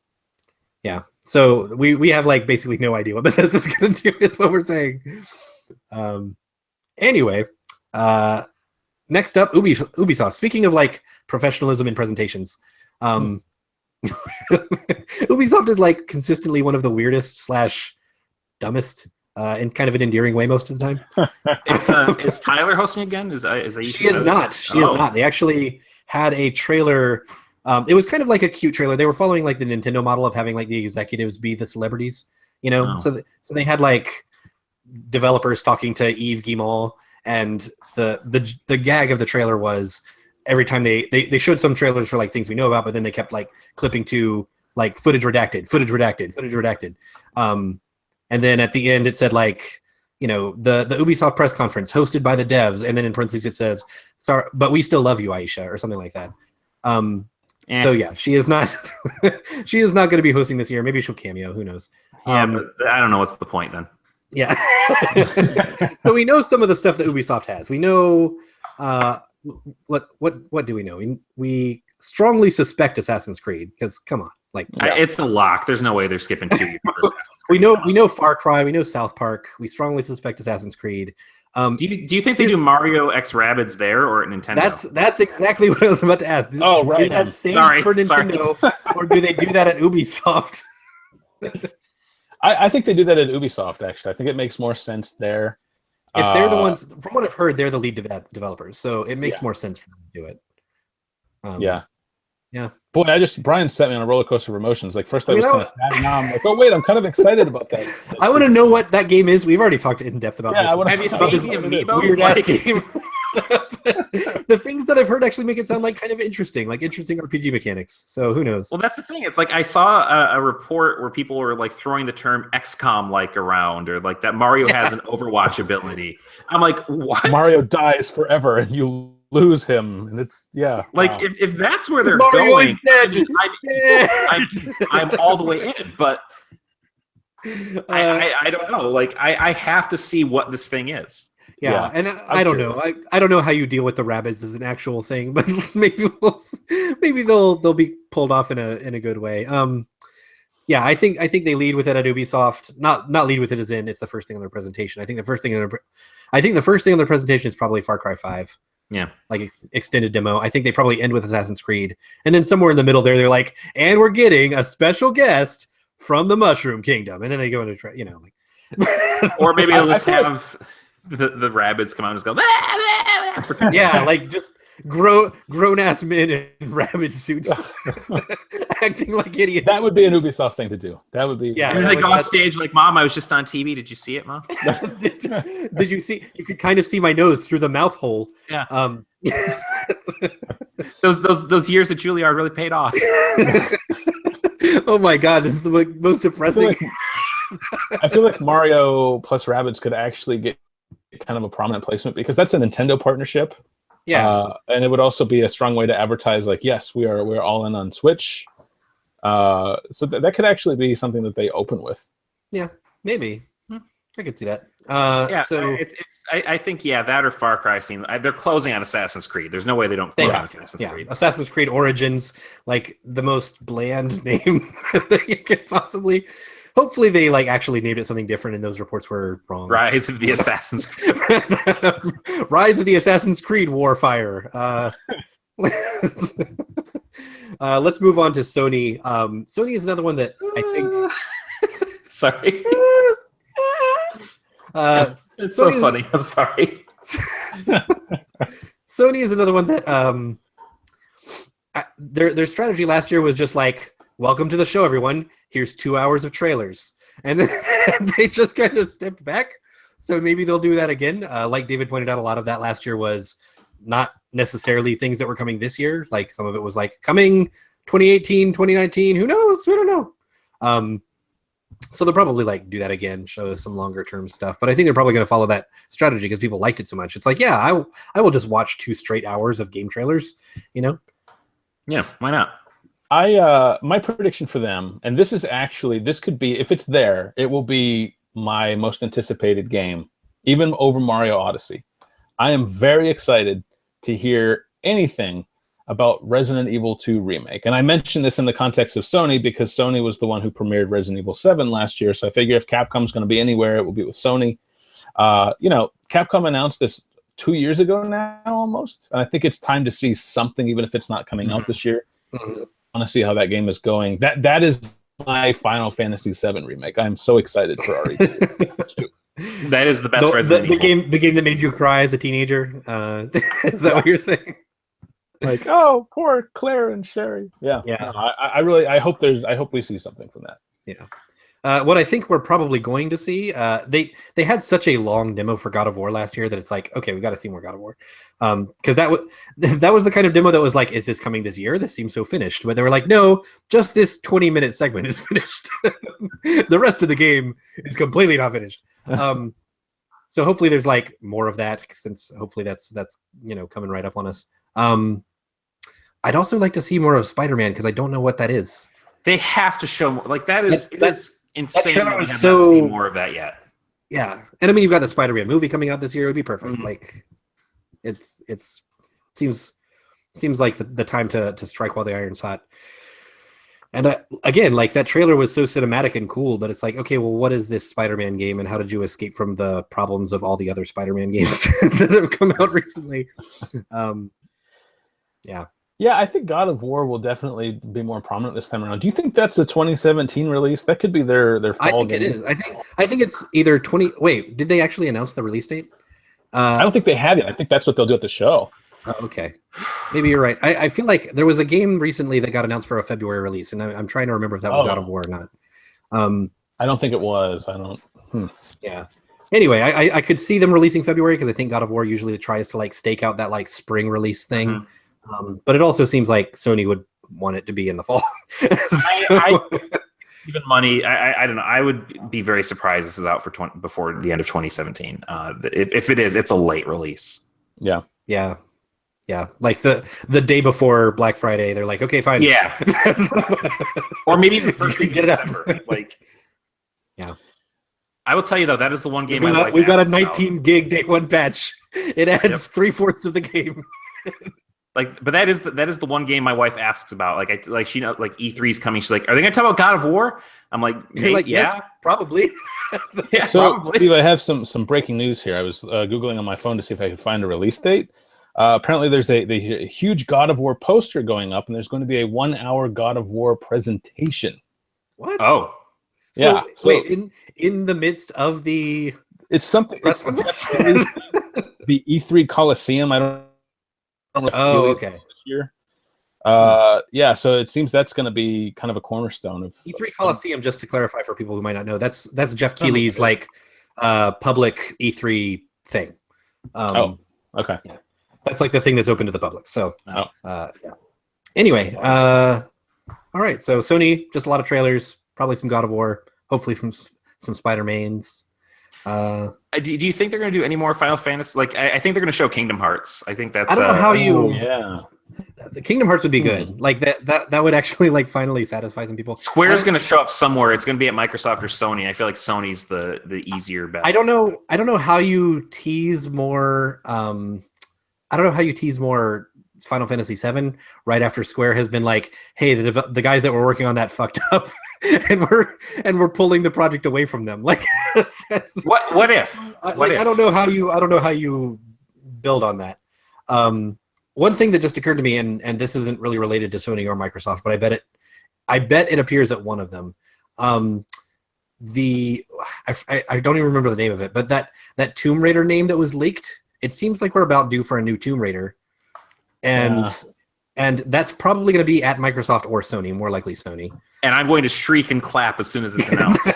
Yeah. So we have basically no idea what Bethesda's going to do is what we're saying. Anyway, next up, Ubisoft. Speaking of professionalism in presentations, Ubisoft is consistently one of the weirdest / dumbest in kind of an endearing way most of the time. Is Tyler hosting again? She is not. She is not. They actually had a trailer. It was kind of like a cute trailer. They were following the Nintendo model of having the executives be the celebrities, So they had developers talking to Yves Guillemot, and the gag of the trailer was every time they showed some trailers for things we know about, but then they kept clipping to footage redacted. And then at the end it said the Ubisoft press conference hosted by the devs, and then in parentheses it says, "Sorry, but we still love you, Aisha," or something like that. So yeah, she is not. She is not going to be hosting this year. Maybe she'll cameo. Who knows? Yeah, but I don't know what's the point then. Yeah. So we know some of the stuff that Ubisoft has. We know what do we know? We strongly suspect Assassin's Creed because come on, it's a lock. There's no way they're skipping 2 years. For Assassin's we Creed. know Far Cry. We know South Park. We strongly suspect Assassin's Creed. Do you think they do Mario X Rabbids there or at Nintendo? That's exactly what I was about to ask. Right. Is that saved for Nintendo, or do they do that at Ubisoft? I think they do that at Ubisoft. Actually, I think it makes more sense there. If they're the ones, from what I've heard, they're the lead developers, so it makes more sense for them to do it. Yeah. Boy, Brian sent me on a roller coaster of emotions. First I was kind of sad, and now I'm like, oh wait, I'm kind of excited about that. I want to know what that game is. We've already talked in depth about this. Have you seen the amiibo? Weird ass game. The things that I've heard actually make it sound kind of interesting, interesting RPG mechanics. So who knows? Well, that's the thing. It's I saw a report where people were throwing the term XCOM around, or that Mario has an Overwatch ability. I'm like, what? Mario dies forever, and you lose him, and it's if that's where they're Mario going, is dead. I'm all the way in, but I don't know. I have to see what this thing is. Yeah, and I don't know. I don't know how you deal with the rabbits as an actual thing, but maybe they'll be pulled off in a good way. I think they lead with it at Ubisoft. Not lead with it as in it's the first thing on their presentation. I think the first thing on their presentation is probably Far Cry 5. Yeah, extended demo. I think they probably end with Assassin's Creed, and then somewhere in the middle they're like, and we're getting a special guest from the Mushroom Kingdom, and then they go into or maybe they'll just have the rabbits come out and just go just grown ass men in rabbit suits acting like idiots. That would be an Ubisoft thing to do. That would be and they go off stage Mom, I was just on TV. Did you see it, Mom? Did you see? You could kind of see my nose through the mouth hole. Yeah. Those years at Juilliard really paid off. Oh my God, this is the most depressing. I feel like Mario plus Rabbids could actually get kind of a prominent placement because that's a Nintendo partnership. Yeah, and it would also be a strong way to advertise yes, we're all in on Switch. So that could actually be something that they open with. Yeah, maybe. I could see that. So I think that or Far Cry scene. They're closing on Assassin's Creed. There's no way they don't close on Assassin's Creed. Assassin's Creed Origins, the most bland name that you could possibly. Hopefully they actually named it something different, and those reports were wrong. Rise of the Assassin's Creed. Rise of the Assassin's Creed Warfire. Let's move on to Sony. Sony is another one that I think. Sorry. It's Sony so funny. I'm sorry. Sony is another one that their strategy last year was just like, welcome to the show, everyone. Here's 2 hours of trailers. And then they just kind of stepped back. So maybe they'll do that again. Like David pointed out, a lot of that last year was not necessarily things that were coming this year. Like some of it was like coming 2018, 2019. Who knows? We don't know. So they'll probably like do that again, show us some longer term stuff. But I think they're probably going to follow that strategy because people liked it so much. It's like, yeah, I will just watch 2 straight hours of game trailers, you know? Yeah, why not? My prediction for them, and this could be, if it's there, it will be my most anticipated game, even over Mario Odyssey. I am very excited to hear anything about Resident Evil 2 Remake. And I mentioned this in the context of Sony because Sony was the one who premiered Resident Evil 7 last year. So I figure if Capcom's going to be anywhere, it will be with Sony. Capcom announced this 2 years ago now almost. And I think it's time to see something, even if it's not coming out this year. I want to see how that game is going. That is my Final Fantasy VII Remake. I'm so excited for RE2. That is the best Resident Evil. The game that made you cry as a teenager. Is that what you're saying? Like, oh, poor Claire and Sherry. Yeah. No, I hope we see something from that. Yeah. What I think we're probably going to see, they had such a long demo for God of War last year that it's like, okay, we got to see more God of War, because that was the kind of demo that was like, is this coming this year? This seems so finished. But they were like, no, just this 20-minute segment is finished. The rest of the game is completely not finished. So hopefully there's like more of that, since hopefully that's coming right up on us. I'd also like to see more of Spider-Man because I don't know what that is. They have to show more. Like that's insane. That we have so, not seen more of that yet. Yeah, and I mean you've got the Spider-Man movie coming out this year. It would be perfect. Like it seems like the time to strike while the iron's hot. And again, like that trailer was so cinematic and cool, but it's like, okay, well, what is this Spider-Man game, and how did you escape from the problems of all the other Spider-Man games that have come out recently? Yeah, I think God of War will definitely be more prominent this time around. Do you think that's a 2017 release? That could be their fall game. I think it is. I think it's either 20. Wait, did they actually announce the release date? I don't think they have yet. I think that's what they'll do at the show. Oh, okay, maybe you're right. I feel like there was a game recently that got announced for a February release, and I'm trying to remember if that was God of War or not. I don't think it was. I don't. Yeah. Anyway, I could see them releasing February because I think God of War usually tries to like stake out that like spring release thing. But it also seems like Sony would want it to be in the fall. Even money, I don't know. I would be very surprised this is out before the end of 2017. If it is, it's a late release. Yeah, like the day before Black Friday, they're like, okay, fine. Yeah, or maybe the first week of December. Like, yeah. I will tell you though, that is the one game we've got a 19 gig day one patch. It adds 3/4 of the game. But that is the one game my wife asks about. Like she knows like E3's coming. She's like, are they going to talk about God of War? I'm like, you're like, yeah, yes, probably. Yeah, so, probably. Steve, I have some breaking news here. I was Googling on my phone to see if I could find a release date. Apparently, there's a huge God of War poster going up, and there's going to be a 1-hour God of War presentation. What? Oh, yeah. So wait, in the midst of the it's something. It's the E3 Coliseum. I don't know. Oh, okay. This year. Yeah. So it seems that's going to be kind of a cornerstone of E3 Coliseum. Just to clarify for people who might not know, that's Jeff Keighley's like public E3 thing. Okay. Yeah. That's like the thing that's open to the public. So, yeah. Anyway, all right. So Sony, just a lot of trailers, probably some God of War, hopefully from some Spider-Mans. Do you think they're going to do any more Final Fantasy? Like, I think they're going to show Kingdom Hearts. I think that's. I don't know how you. Yeah. The Kingdom Hearts would be good. Like that would actually like finally satisfy some people. Square's going to show up somewhere. It's going to be at Microsoft or Sony. I feel like Sony's the easier bet. I don't know how you tease more. I don't know how you tease more Final Fantasy VII right after Square has been like, hey, the guys that were working on that fucked up, and we're pulling the project away from them. Like, that's, what if? I don't know how you build on that. One thing that just occurred to me, and this isn't really related to Sony or Microsoft, but I bet it appears at one of them. I don't even remember the name of it, but that Tomb Raider name that was leaked. It seems like we're about due for a new Tomb Raider, and And that's probably going to be at Microsoft or Sony, more likely Sony. And I'm going to shriek and clap as soon as it's announced.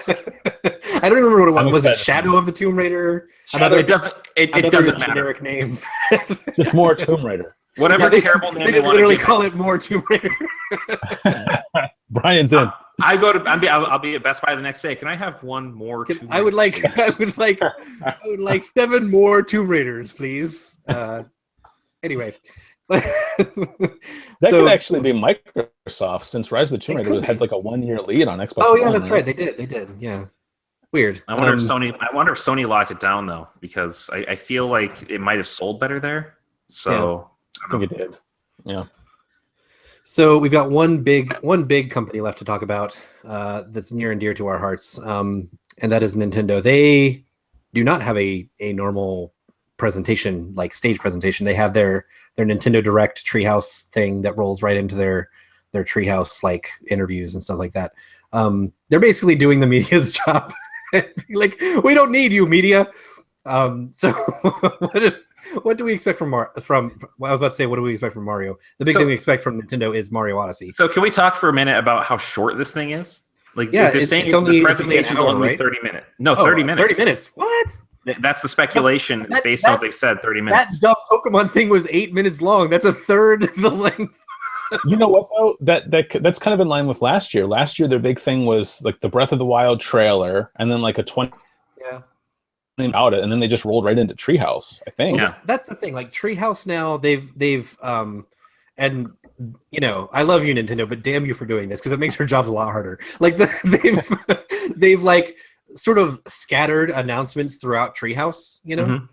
I don't remember what it was. Was it Shadow of the Tomb Raider? It doesn't matter. Generic name. Just more Tomb Raider. Whatever terrible name they literally call it more Tomb Raider. Brian's in. I'll be at Best Buy the next day. Can I have one more? I would like 7 more Tomb Raiders, please. Anyway. That could actually be Microsoft, since Rise of the Tomb Raider had like a 1-year lead on Xbox. Oh yeah, that's right. They did. Yeah. Weird. I wonder if Sony locked it down though, because I feel like it might have sold better there. So I think it did. Yeah. So we've got one big company left to talk about that's near and dear to our hearts, and that is Nintendo. They do not have a normal presentation, like stage presentation. They have their Nintendo Direct Treehouse thing that rolls right into their Treehouse like interviews and stuff like that. They're basically doing the media's job. Like, we don't need you, media. So what do we expect from well, I was about to say, what do we expect from Mario? The big thing we expect from Nintendo is Mario Odyssey. So can we talk for a minute about how short this thing is? Like, yeah, they're saying the presentation is only 30 minutes. No, 30 minutes. 30 minutes. What? That's the speculation based on what they've said. 30 minutes. That dumb Pokemon thing was 8 minutes long. That's a third the length. You know what though? That's kind of in line with last year. Last year, their big thing was like the Breath of the Wild trailer, and then like a 20 about it, and then they just rolled right into Treehouse. I think. Well, that's the thing. Like Treehouse now, they've and you know, I love you, Nintendo, but damn you for doing this because it makes her jobs a lot harder. Like they've like sort of scattered announcements throughout Treehouse, you know,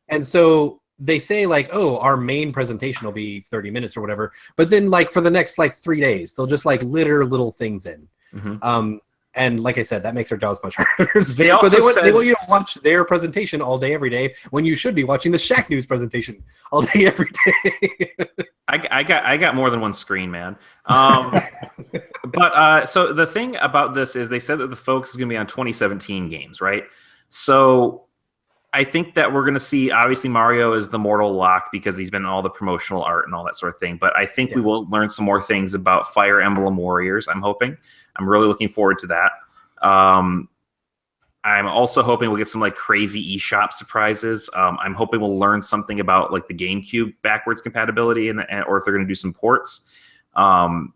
and so they say like, oh, our main presentation will be 30 minutes or whatever, but then like for the next like 3 days, they'll just like litter little things in. And like I said, that makes their jobs much harder. They want you to watch their presentation all day, every day, when you should be watching the Shacknews presentation all day, every day. I got more than one screen, man. But so the thing about this is they said that the focus is going to be on 2017 games, right? So I think that we're going to see, obviously, Mario is the mortal lock because he's been in all the promotional art and all that sort of thing. But I think we will learn some more things about Fire Emblem Warriors, I'm hoping. I'm really looking forward to that. I'm also hoping we'll get some like crazy eShop surprises. I'm hoping we'll learn something about like the GameCube backwards compatibility or if they're going to do some ports. What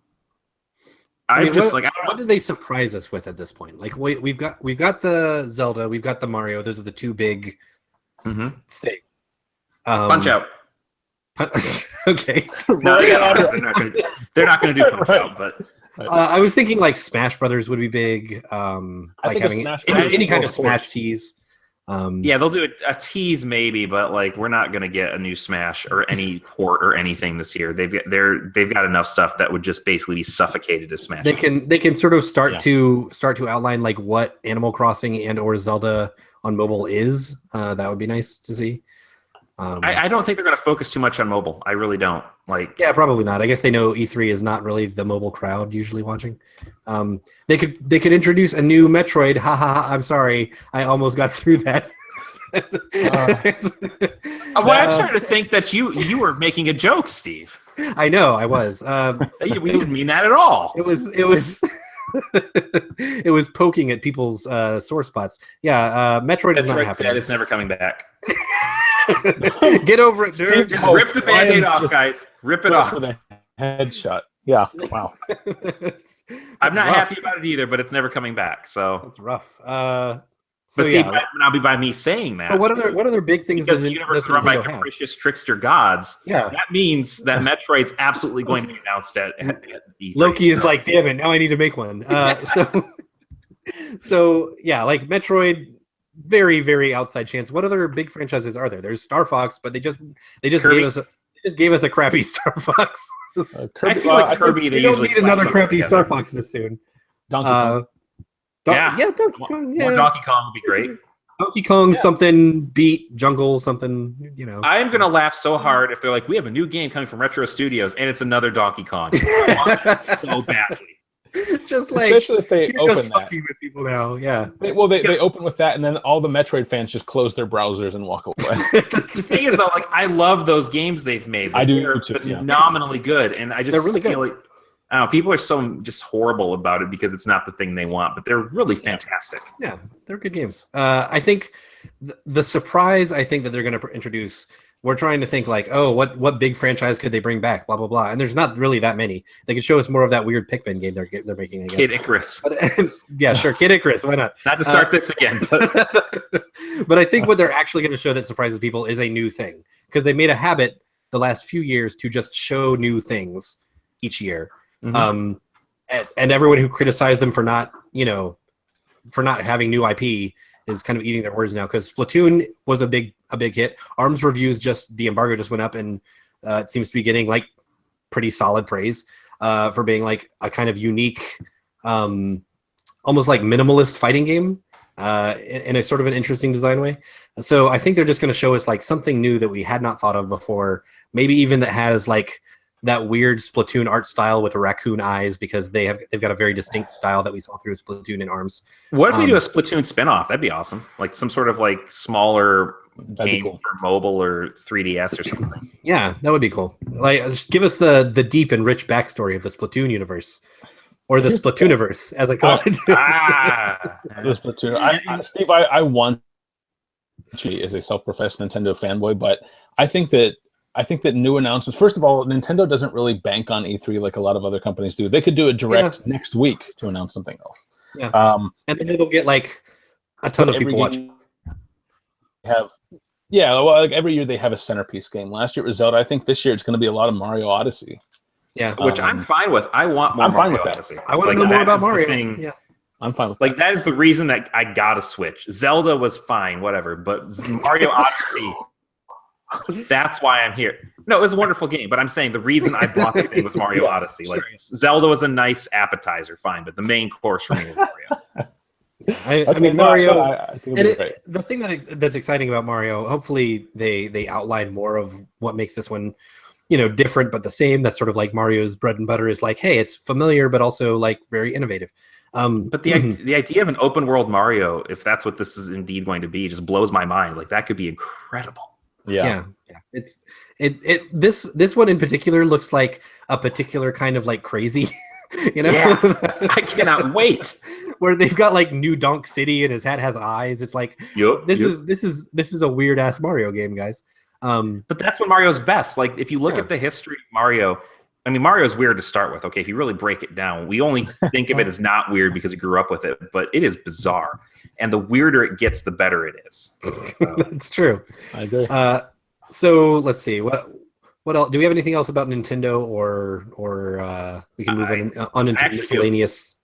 did they surprise us with at this point? Like we've got the Zelda, we've got the Mario. Those are the two big things. Punch Out. Okay. No, they're not going to do Punch Out, but. I was thinking like Smash Brothers would be big. Like having any kind of Smash tease. Yeah, they'll do a tease maybe, but like we're not going to get a new Smash or any port or anything this year. They've got enough stuff that would just basically be suffocated as Smash. They can sort of start to outline like what Animal Crossing and or Zelda on mobile is. That would be nice to see. I don't think they're going to focus too much on mobile. I really don't. Yeah, probably not. I guess they know E3 is not really the mobile crowd usually watching. They could introduce a new Metroid. Ha ha ha! I'm sorry, I almost got through that. I'm starting to think that you were making a joke, Steve. I know I was. We didn't mean that at all. It was. It was poking at people's sore spots. Yeah, Metroid is not happening. It's never coming back. Get over it, dude. Just rip the Band-Aid off, guys. Rip it off. With a headshot. Yeah. Wow. I'm not happy about it either, but it's never coming back. So that's rough. But see, it might not be by me saying that. But what other big things? Because the universe is run by capricious trickster gods. Yeah. That means that Metroid's absolutely going to be announced at E3. Loki is like, damn it, now I need to make one. So yeah, like Metroid. Very, very outside chance. What other big franchises are there? There's Star Fox, but they just gave us a crappy Star Fox. I feel like Kirby. They don't need another crappy Star Fox this soon. Donkey Kong. Donkey Kong. Yeah, more Donkey Kong would be great. Donkey Kong, something beat Jungle, something. You know. I'm gonna laugh so hard if they're like, we have a new game coming from Retro Studios, and it's another Donkey Kong. So badly. Just like, especially if they you're open just that. fucking with people now. Yeah. They open with that, and then all the Metroid fans just close their browsers and walk away. The thing is, though, like I love those games they've made. Like, I do they're too, yeah. phenomenally good, and I just They're really feel good. like I don't know, people are so just horrible about it because it's not the thing they want, but they're really fantastic. Yeah, they're good games. I think the surprise I think that they're going to introduce. We're trying to think like, oh, what big franchise could they bring back? Blah blah blah. And there's not really that many. They could show us more of that weird Pikmin game they're making. I guess. Kid Icarus. But, yeah, sure, Kid Icarus. Why not? Not to start this again. But I think what they're actually going to show that surprises people is a new thing, because they made a habit the last few years to just show new things each year. Mm-hmm. And everyone who criticized them for not having new IP is kind of eating their words now, because Splatoon was a big hit. ARMS reviews, just the embargo just went up, and it seems to be getting like pretty solid praise for being like a kind of unique, almost like minimalist fighting game in a sort of an interesting design way. So I think they're just going to show us like something new that we had not thought of before, maybe even that has like that weird Splatoon art style with raccoon eyes, because they've got a very distinct style that we saw through Splatoon and ARMS. What if they do a Splatoon spinoff? That'd be awesome. Like some sort of like smaller game cool. for mobile or 3DS or something. Yeah, that would be cool. Like, give us the deep and rich backstory of the Splatoon universe, or the Splatooniverse, as I call it. The Splatoon. Steve, I want she is a self-professed Nintendo fanboy, but I think that new announcements. First of all, Nintendo doesn't really bank on E3 like a lot of other companies do. They could do a direct next week to announce something else. Yeah. And then it'll get like a ton of people watching. Well, like every year they have a centerpiece game. Last year it was Zelda. I think this year it's going to be a lot of Mario Odyssey. Yeah, which I'm fine with. I want more. I'm fine Mario with that. Odyssey. I want to know more about Mario. Yeah. I'm fine with like that is the reason that I got a Switch. Zelda was fine, whatever, but Mario Odyssey. That's why I'm here. No, it was a wonderful game, but I'm saying the reason I bought the thing was Mario Odyssey. Like Zelda was a nice appetizer, fine, but the main course for me was Mario. I mean, Mario. I think it'll be great. The thing that's exciting about Mario, hopefully they outline more of what makes this one, different but the same. That's sort of like Mario's bread and butter is like, hey, it's familiar but also like very innovative. But the idea of an open world Mario, if that's what this is indeed going to be, just blows my mind. Like that could be incredible. Yeah. This one in particular looks like a particular kind of like crazy, Yeah, I cannot wait. Where they've got like New Donk City and his hat has eyes. It's like this is a weird ass Mario game, guys. But that's when Mario's best. Like if you look at the history of Mario, I mean, Mario's weird to start with. Okay, if you really break it down, we only think of it as not weird because we grew up with it, but it is bizarre. And the weirder it gets, the better it is. So. It's true. I agree. So let's see. What else? Do we have anything else about Nintendo, or we can move on into miscellaneous?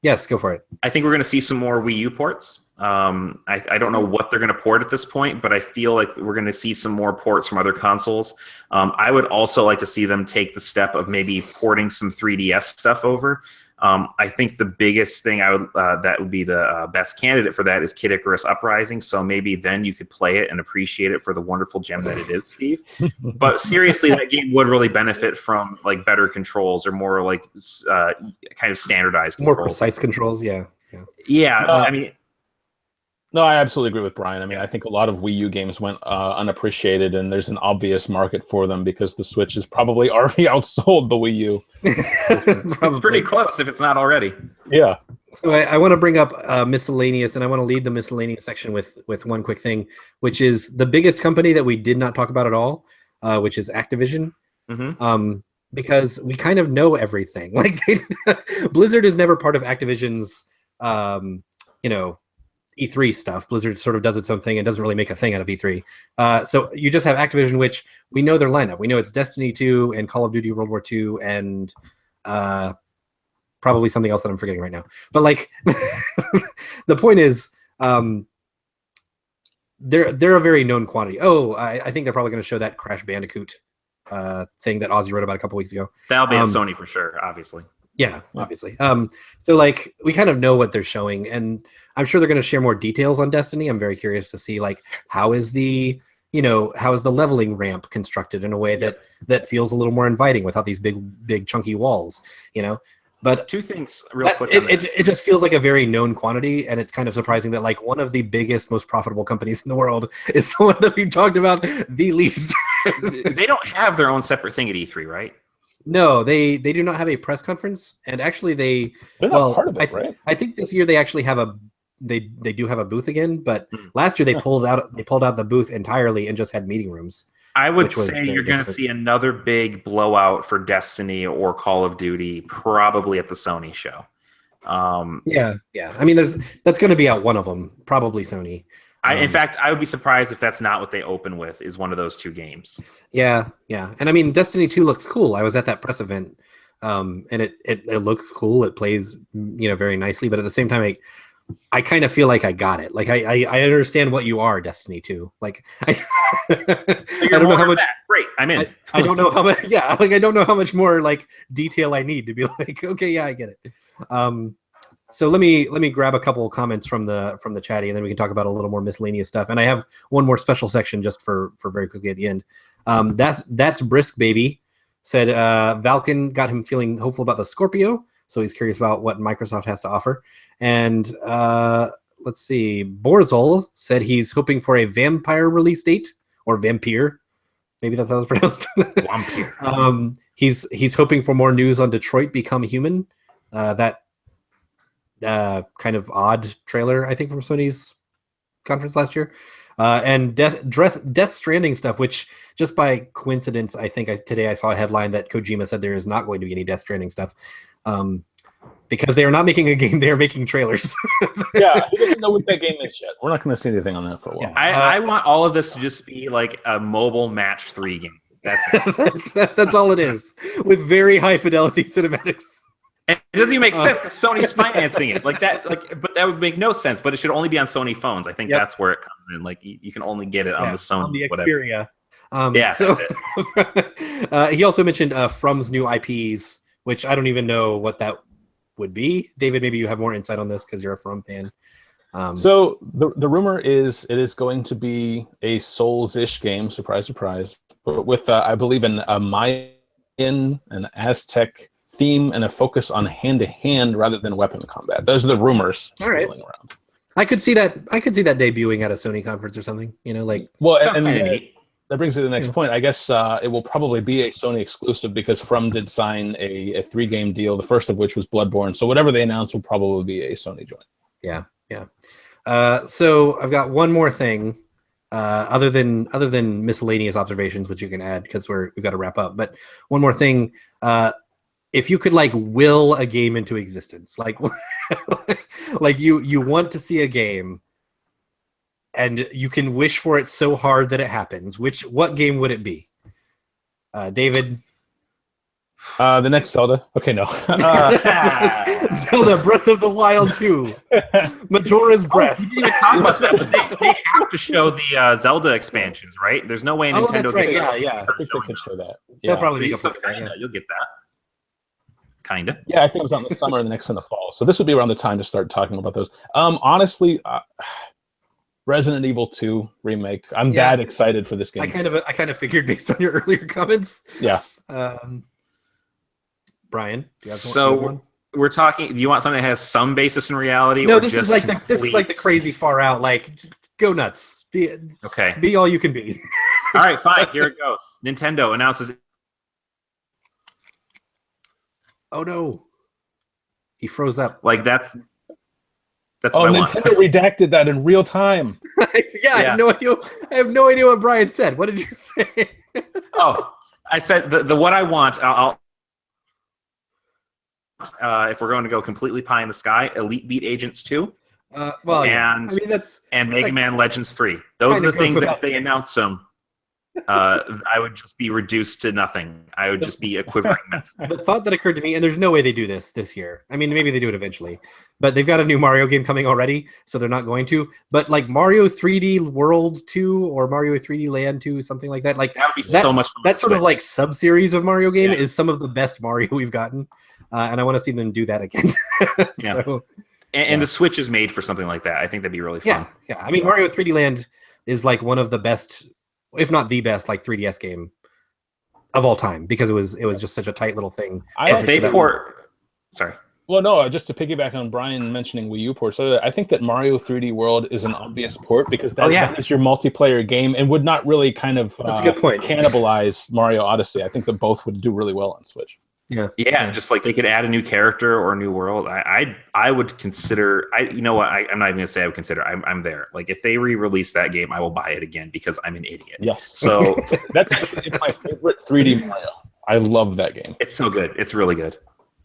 Yes, go for it. I think we're going to see some more Wii U ports. I don't know what they're going to port at this point, but I feel like we're going to see some more ports from other consoles. I would also like to see them take the step of maybe porting some 3DS stuff over. I think the biggest thing that would be the best candidate for that is Kid Icarus Uprising. So maybe then you could play it and appreciate it for the wonderful gem that it is, Steve. But seriously, that game would really benefit from like better controls or more like kind of standardized controls. More precise controls, yeah. I mean. No, I absolutely agree with Brian. I mean, I think a lot of Wii U games went unappreciated, and there's an obvious market for them because the Switch is probably already outsold the Wii U. It's pretty close if it's not already. Yeah. So I want to bring up miscellaneous, and I want to lead the miscellaneous section with one quick thing, which is the biggest company that we did not talk about at all, which is Activision. Mm-hmm. Because we kind of know everything. Like Blizzard is never part of Activision's, E3 stuff. Blizzard sort of does its own thing and doesn't really make a thing out of E3. So you just have Activision, which we know their lineup. We know it's Destiny 2 and Call of Duty World War II and probably something else that I'm forgetting right now. But like, the point is, they're a very known quantity. I think they're probably going to show that Crash Bandicoot thing that Ozzy wrote about a couple weeks ago. That'll be at Sony for sure, obviously. Yeah, obviously. So like we kind of know what they're showing, and I'm sure they're going to share more details on Destiny. I'm very curious to see like how is the leveling ramp constructed in a way that feels a little more inviting without these big chunky walls. But two things real quick. It just feels like a very known quantity, and it's kind of surprising that like one of the biggest, most profitable companies in the world is the one that we've talked about the least. They don't have their own separate thing at E3, right? No, they do not have a press conference, and actually They're not part of it, right? I think this year they actually have they do have a booth again, but last year they pulled out the booth entirely and just had meeting rooms. I would say you're going to see another big blowout for Destiny or Call of Duty probably at the Sony show. Yeah. I mean, that's going to be at one of them, probably Sony. In fact, I would be surprised if that's not what they open with, is one of those two games. Yeah. And I mean, Destiny 2 looks cool. I was at that press event, and it looks cool. It plays, very nicely, but at the same time, I kind of feel like I got it. Like I understand what you are, Destiny 2. Like I don't know how much. Great, I'm in. I don't know how much. Yeah, like I don't know how much more like detail I need to be like, okay, yeah, I get it. So let me grab a couple of comments from the chatty, and then we can talk about a little more miscellaneous stuff. And I have one more special section just for very quickly at the end. That's Brisk Baby said Valken got him feeling hopeful about the Scorpio. So he's curious about what Microsoft has to offer. And let's see, Borzol said he's hoping for a vampire release date, or vampire. Maybe that's how it's pronounced. Vampire. He's hoping for more news on Detroit Become Human. That kind of odd trailer, I think, from Sony's conference last year. And Death Stranding stuff, which just by coincidence, I think today I saw a headline that Kojima said there is not going to be any Death Stranding stuff, because they are not making a game; they are making trailers. Yeah, he doesn't know what that game is yet. We're not going to see anything on that for a while. Yeah, I want all of this to just be like a mobile match 3 game. That's all it is, with very high fidelity cinematics. And it doesn't even make sense because Sony's financing it like that. But that would make no sense. But it should only be on Sony phones. I think that's where it comes in. Like you can only get it on the Sony, on the Xperia. Whatever. So he also mentioned From's new IPs, which I don't even know what that would be. David, maybe you have more insight on this because you're a From fan. So the rumor is it is going to be a Souls-ish game. Surprise, surprise. But with I believe a Mayan, an Aztec theme, and a focus on hand-to-hand rather than weapon combat. Those are the rumors swirling around. I could see that debuting at a Sony conference or something. Well, and that brings me to the next point. I guess it will probably be a Sony exclusive because From did sign a 3-game deal, the first of which was Bloodborne. So whatever they announce will probably be a Sony joint. Yeah. So I've got one more thing, other than miscellaneous observations, which you can add because we've got to wrap up. But one more thing. If you could will a game into existence, like you want to see a game and you can wish for it so hard that it happens, what game would it be? David? The next Zelda. Okay, no. Zelda Breath of the Wild 2. Majora's Breath. We didn't even talk about that. They have to show the Zelda expansions, right? There's no way Nintendo that's right. can Yeah. I think they could show that. They'll probably make so up for it. you'll get that. Kinda. Yeah, I think it was on the summer and the next in the fall. So this would be around the time to start talking about those. Honestly, Resident Evil 2 remake. I'm that excited for this game. I kind of figured based on your earlier comments. Yeah. Brian, do you have so we're talking. Do you want something that has some basis in reality? No, or this just is like the crazy far out. Like, go nuts. Be all you can be. All right, fine. Here it goes. Nintendo announces. Oh no, he froze up. Like that's what I Nintendo want. Redacted that in real time. I have no idea. I have no idea what Brian said. What did you say? I said the what I want. I'll if we're going to go completely pie in the sky, Elite Beat Agents 2. And Mega Man Legends 3. Those are the things that if they announced them, I would just be reduced to nothing. I would just be a quivering mess. The thought that occurred to me, and there's no way they do this year. I mean, maybe they do it eventually, but they've got a new Mario game coming already, so they're not going to. But like Mario 3D World 2 or Mario 3D Land 2, something like that. Like that would be so much fun. That sort of like sub-series of Mario game is some of the best Mario we've gotten, and I want to see them do that again. And the Switch is made for something like that. I think that'd be really fun. Yeah. I mean, Mario 3D Land is like one of the best, if not the best, like 3DS game of all time because it was just such a tight little thing. If they port Sorry. Well, no, just to piggyback on Brian mentioning Wii U ports, so I think that Mario 3D World is an obvious port because that is your multiplayer game and would not really kind of That's a good point. cannibalize Mario Odyssey. I think that both would do really well on Switch. Yeah, just like they could add a new character or a new world. I would consider. You know what? I'm not even gonna say I would consider. I'm there. Like if they re-release that game, I will buy it again because I'm an idiot. Yes. So it's my favorite 3D Mario. I love that game. It's so good. It's really good.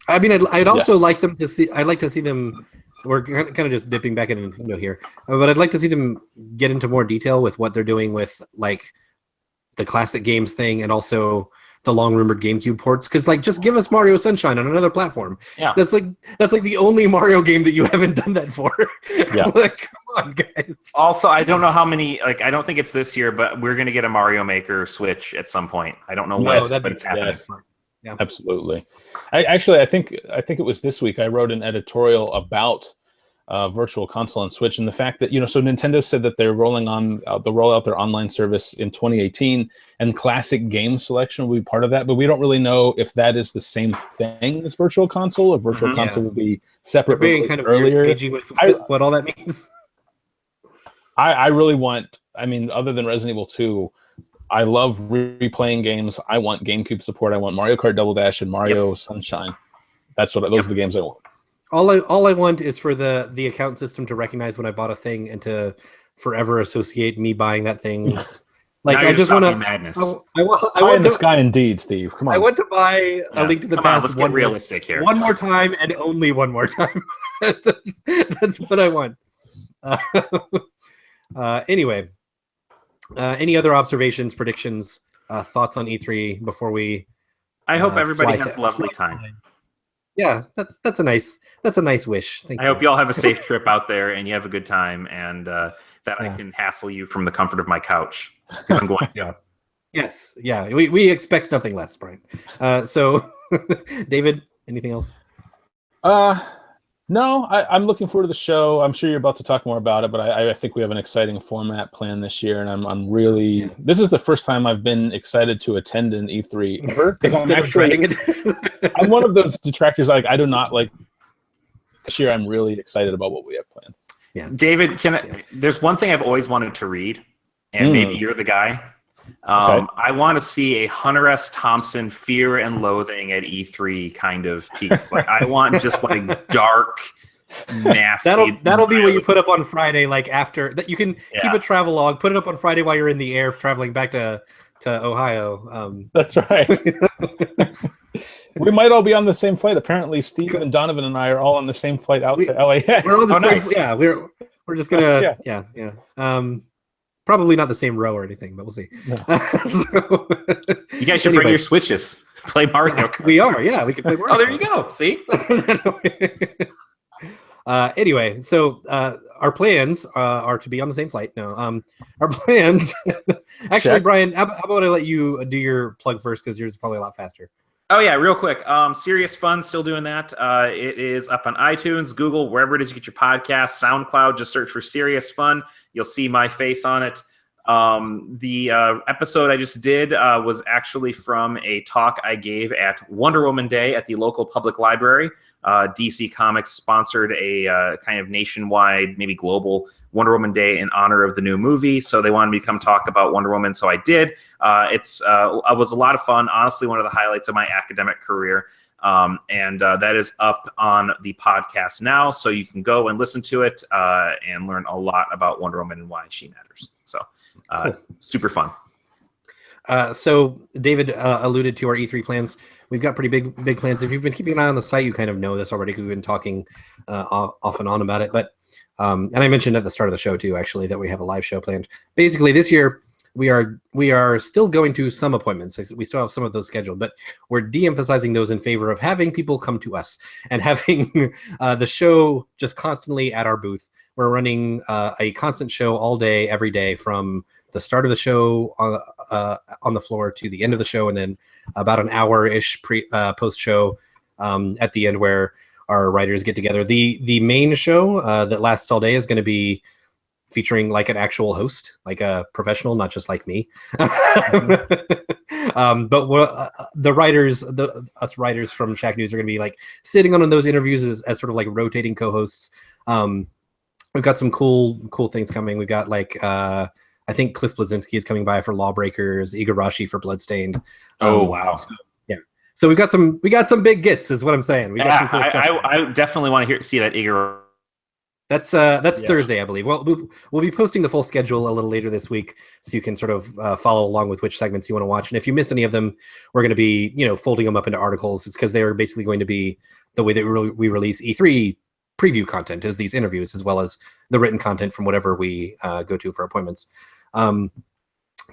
I mean, I'd also like them to see. I'd like to see them. We're kind of just dipping back into Nintendo here, but I'd like to see them get into more detail with what they're doing with like the classic games thing and also the long rumored GameCube ports. Because like, just give us Mario Sunshine on another platform. Yeah, that's like the only Mario game that you haven't done that for. Yeah, like come on, guys. Also, I don't know how many. Like, I don't think it's this year, but we're gonna get a Mario Maker Switch at some point. I don't know when, but it's happening. Yes. Yeah, absolutely. I think it was this week I wrote an editorial about Virtual Console on Switch and the fact that so Nintendo said that they're rolling on they'll roll out their online service in 2018 and classic game selection will be part of that, but we don't really know if that is the same thing as Virtual Console or Virtual Console will be separate. Being kind of earlier, with what all that means. I really want. I mean, other than Resident Evil 2. I love replaying games. I want GameCube support. I want Mario Kart Double Dash and Mario Sunshine. Those are the games I want. All I want is for the account system to recognize when I bought a thing and to forever associate me buying that thing. Like I just want to madness. I want in the sky indeed, Steve. Come on. I want to buy A Link to the Past. Let's get realistic here. One more time and only one more time. That's what I want. Anyway. Any other observations, predictions, thoughts on E3 before we? I hope everybody has a lovely time. Yeah, that's a nice wish. Thank you. I hope you all have a safe trip out there and you have a good time, and that I can hassle you from the comfort of my couch because I'm going to. Yes, yeah, we expect nothing less, Brian. So, David, anything else? No, I'm looking forward to the show. I'm sure you're about to talk more about it, but I think we have an exciting format planned this year, and I'm really. This is the first time I've been excited to attend an E3 ever. I'm one of those detractors. Like I do not like. This year, I'm really excited about what we have planned. Yeah, David, there's one thing I've always wanted to read, and maybe you're the guy. Okay. I want to see a Hunter S. Thompson Fear and Loathing at E3 kind of piece. Like I want just like dark, nasty. That'll be what you put up on Friday. Like after that, you can keep a travel log. Put it up on Friday while you're in the air traveling back to Ohio. That's right. We might all be on the same flight. Apparently, Steve and Donovan and I are all on the same flight out to LAX. We're on the same. Nice. Yeah, we're just gonna. Yeah. Probably not the same row or anything, but we'll see. No. So, you guys should bring your Switches. Play Mario Kart. We are, yeah. We can play Mario Kart. There you go. See? Anyway, so our plans are to be on the same flight. No, our plans. Actually, Check. Brian, how about I let you do your plug first because yours is probably a lot faster. Oh, yeah, real quick. Serious Fun, still doing that. It is up on iTunes, Google, wherever it is you get your podcasts, SoundCloud. Just search for Serious Fun. You'll see my face on it. The episode I just did was actually from a talk I gave at Wonder Woman Day at the local public library. DC Comics sponsored a kind of nationwide, maybe global Wonder Woman Day in honor of the new movie. So they wanted me to come talk about Wonder Woman. So I did. It was a lot of fun. Honestly, one of the highlights of my academic career. And that is up on the podcast now. So you can go and listen to it and learn a lot about Wonder Woman and why she matters. So cool. Super fun. So David alluded to our E3 plans. We've got pretty big plans. If you've been keeping an eye on the site, you kind of know this already because we've been talking off and on about it. But and I mentioned at the start of the show too, actually, that we have a live show planned. Basically, this year we are still going to some appointments. We still have some of those scheduled, but we're de-emphasizing those in favor of having people come to us and having the show just constantly at our booth. We're running a constant show all day, every day, from the start of the show on the floor to the end of the show, and then about an hour-ish post-show at the end where our writers get together. The main show that lasts all day is going to be featuring like an actual host, like a professional, not just like me. But the writers, us writers from Shacknews are going to be like sitting on those interviews as sort of like rotating co-hosts. We've got some cool things coming. We've got like I think Cliff Blazinski is coming by for Lawbreakers, Igarashi for Bloodstained. Oh wow! So we got some big gets, is what I'm saying. We got some cool stuff. I definitely want to see that Igarashi. That's Thursday, I believe. Well, we'll be posting the full schedule a little later this week, so you can sort of follow along with which segments you want to watch. And if you miss any of them, we're going to be folding them up into articles. It's because they are basically going to be the way that we release E3 preview content, is these interviews as well as the written content from whatever we go to for appointments.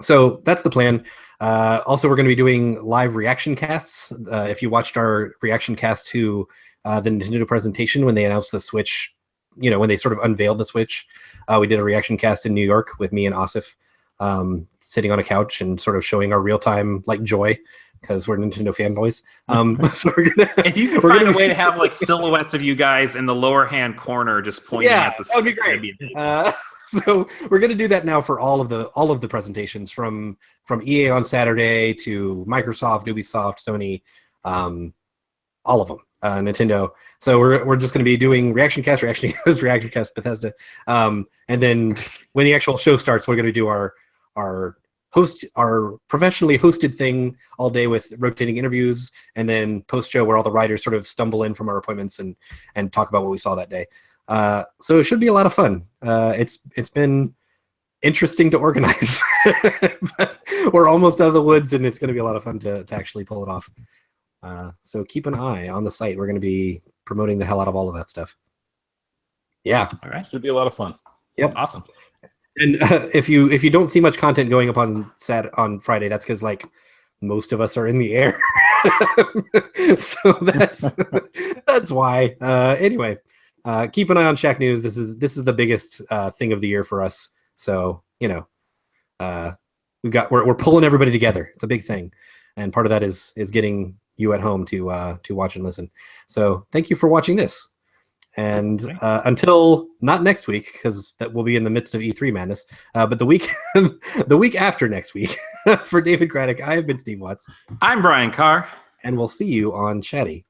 So that's the plan. Also, we're going to be doing live reaction casts. If you watched our reaction cast to the Nintendo presentation when they announced the Switch, when they sort of unveiled the Switch, we did a reaction cast in New York with me and Asif, sitting on a couch and sort of showing our real-time like joy, because we're Nintendo fanboys. So we're gonna, if you can find a way to have like silhouettes of you guys in the lower hand corner just pointing at the Switch, that would be great. So we're going to do that now for all of the presentations, from EA on Saturday to Microsoft, Ubisoft, Sony, all of them, Nintendo. So we're just going to be doing reaction cast, Bethesda, and then when the actual show starts, we're going to do our professionally hosted thing all day with rotating interviews, and then post show where all the writers sort of stumble in from our appointments and talk about what we saw that day. So it should be a lot of fun. It's been interesting to organize, but we're almost out of the woods, and it's going to be a lot of fun to actually pull it off. So keep an eye on the site. We're going to be promoting the hell out of all of that stuff. Yeah. All right. Should be a lot of fun. Yep. Awesome. And if you don't see much content going up on Friday, that's because like most of us are in the air. So that's why. Anyway. Keep an eye on Shacknews. This is the biggest thing of the year for us. So we're pulling everybody together. It's a big thing, and part of that is getting you at home to watch and listen. So thank you for watching this, and until not next week, because that will be in the midst of E3 madness. But the week after next week, for David Craddock, I have been Steve Watts. I'm Brian Carr, and we'll see you on Chatty.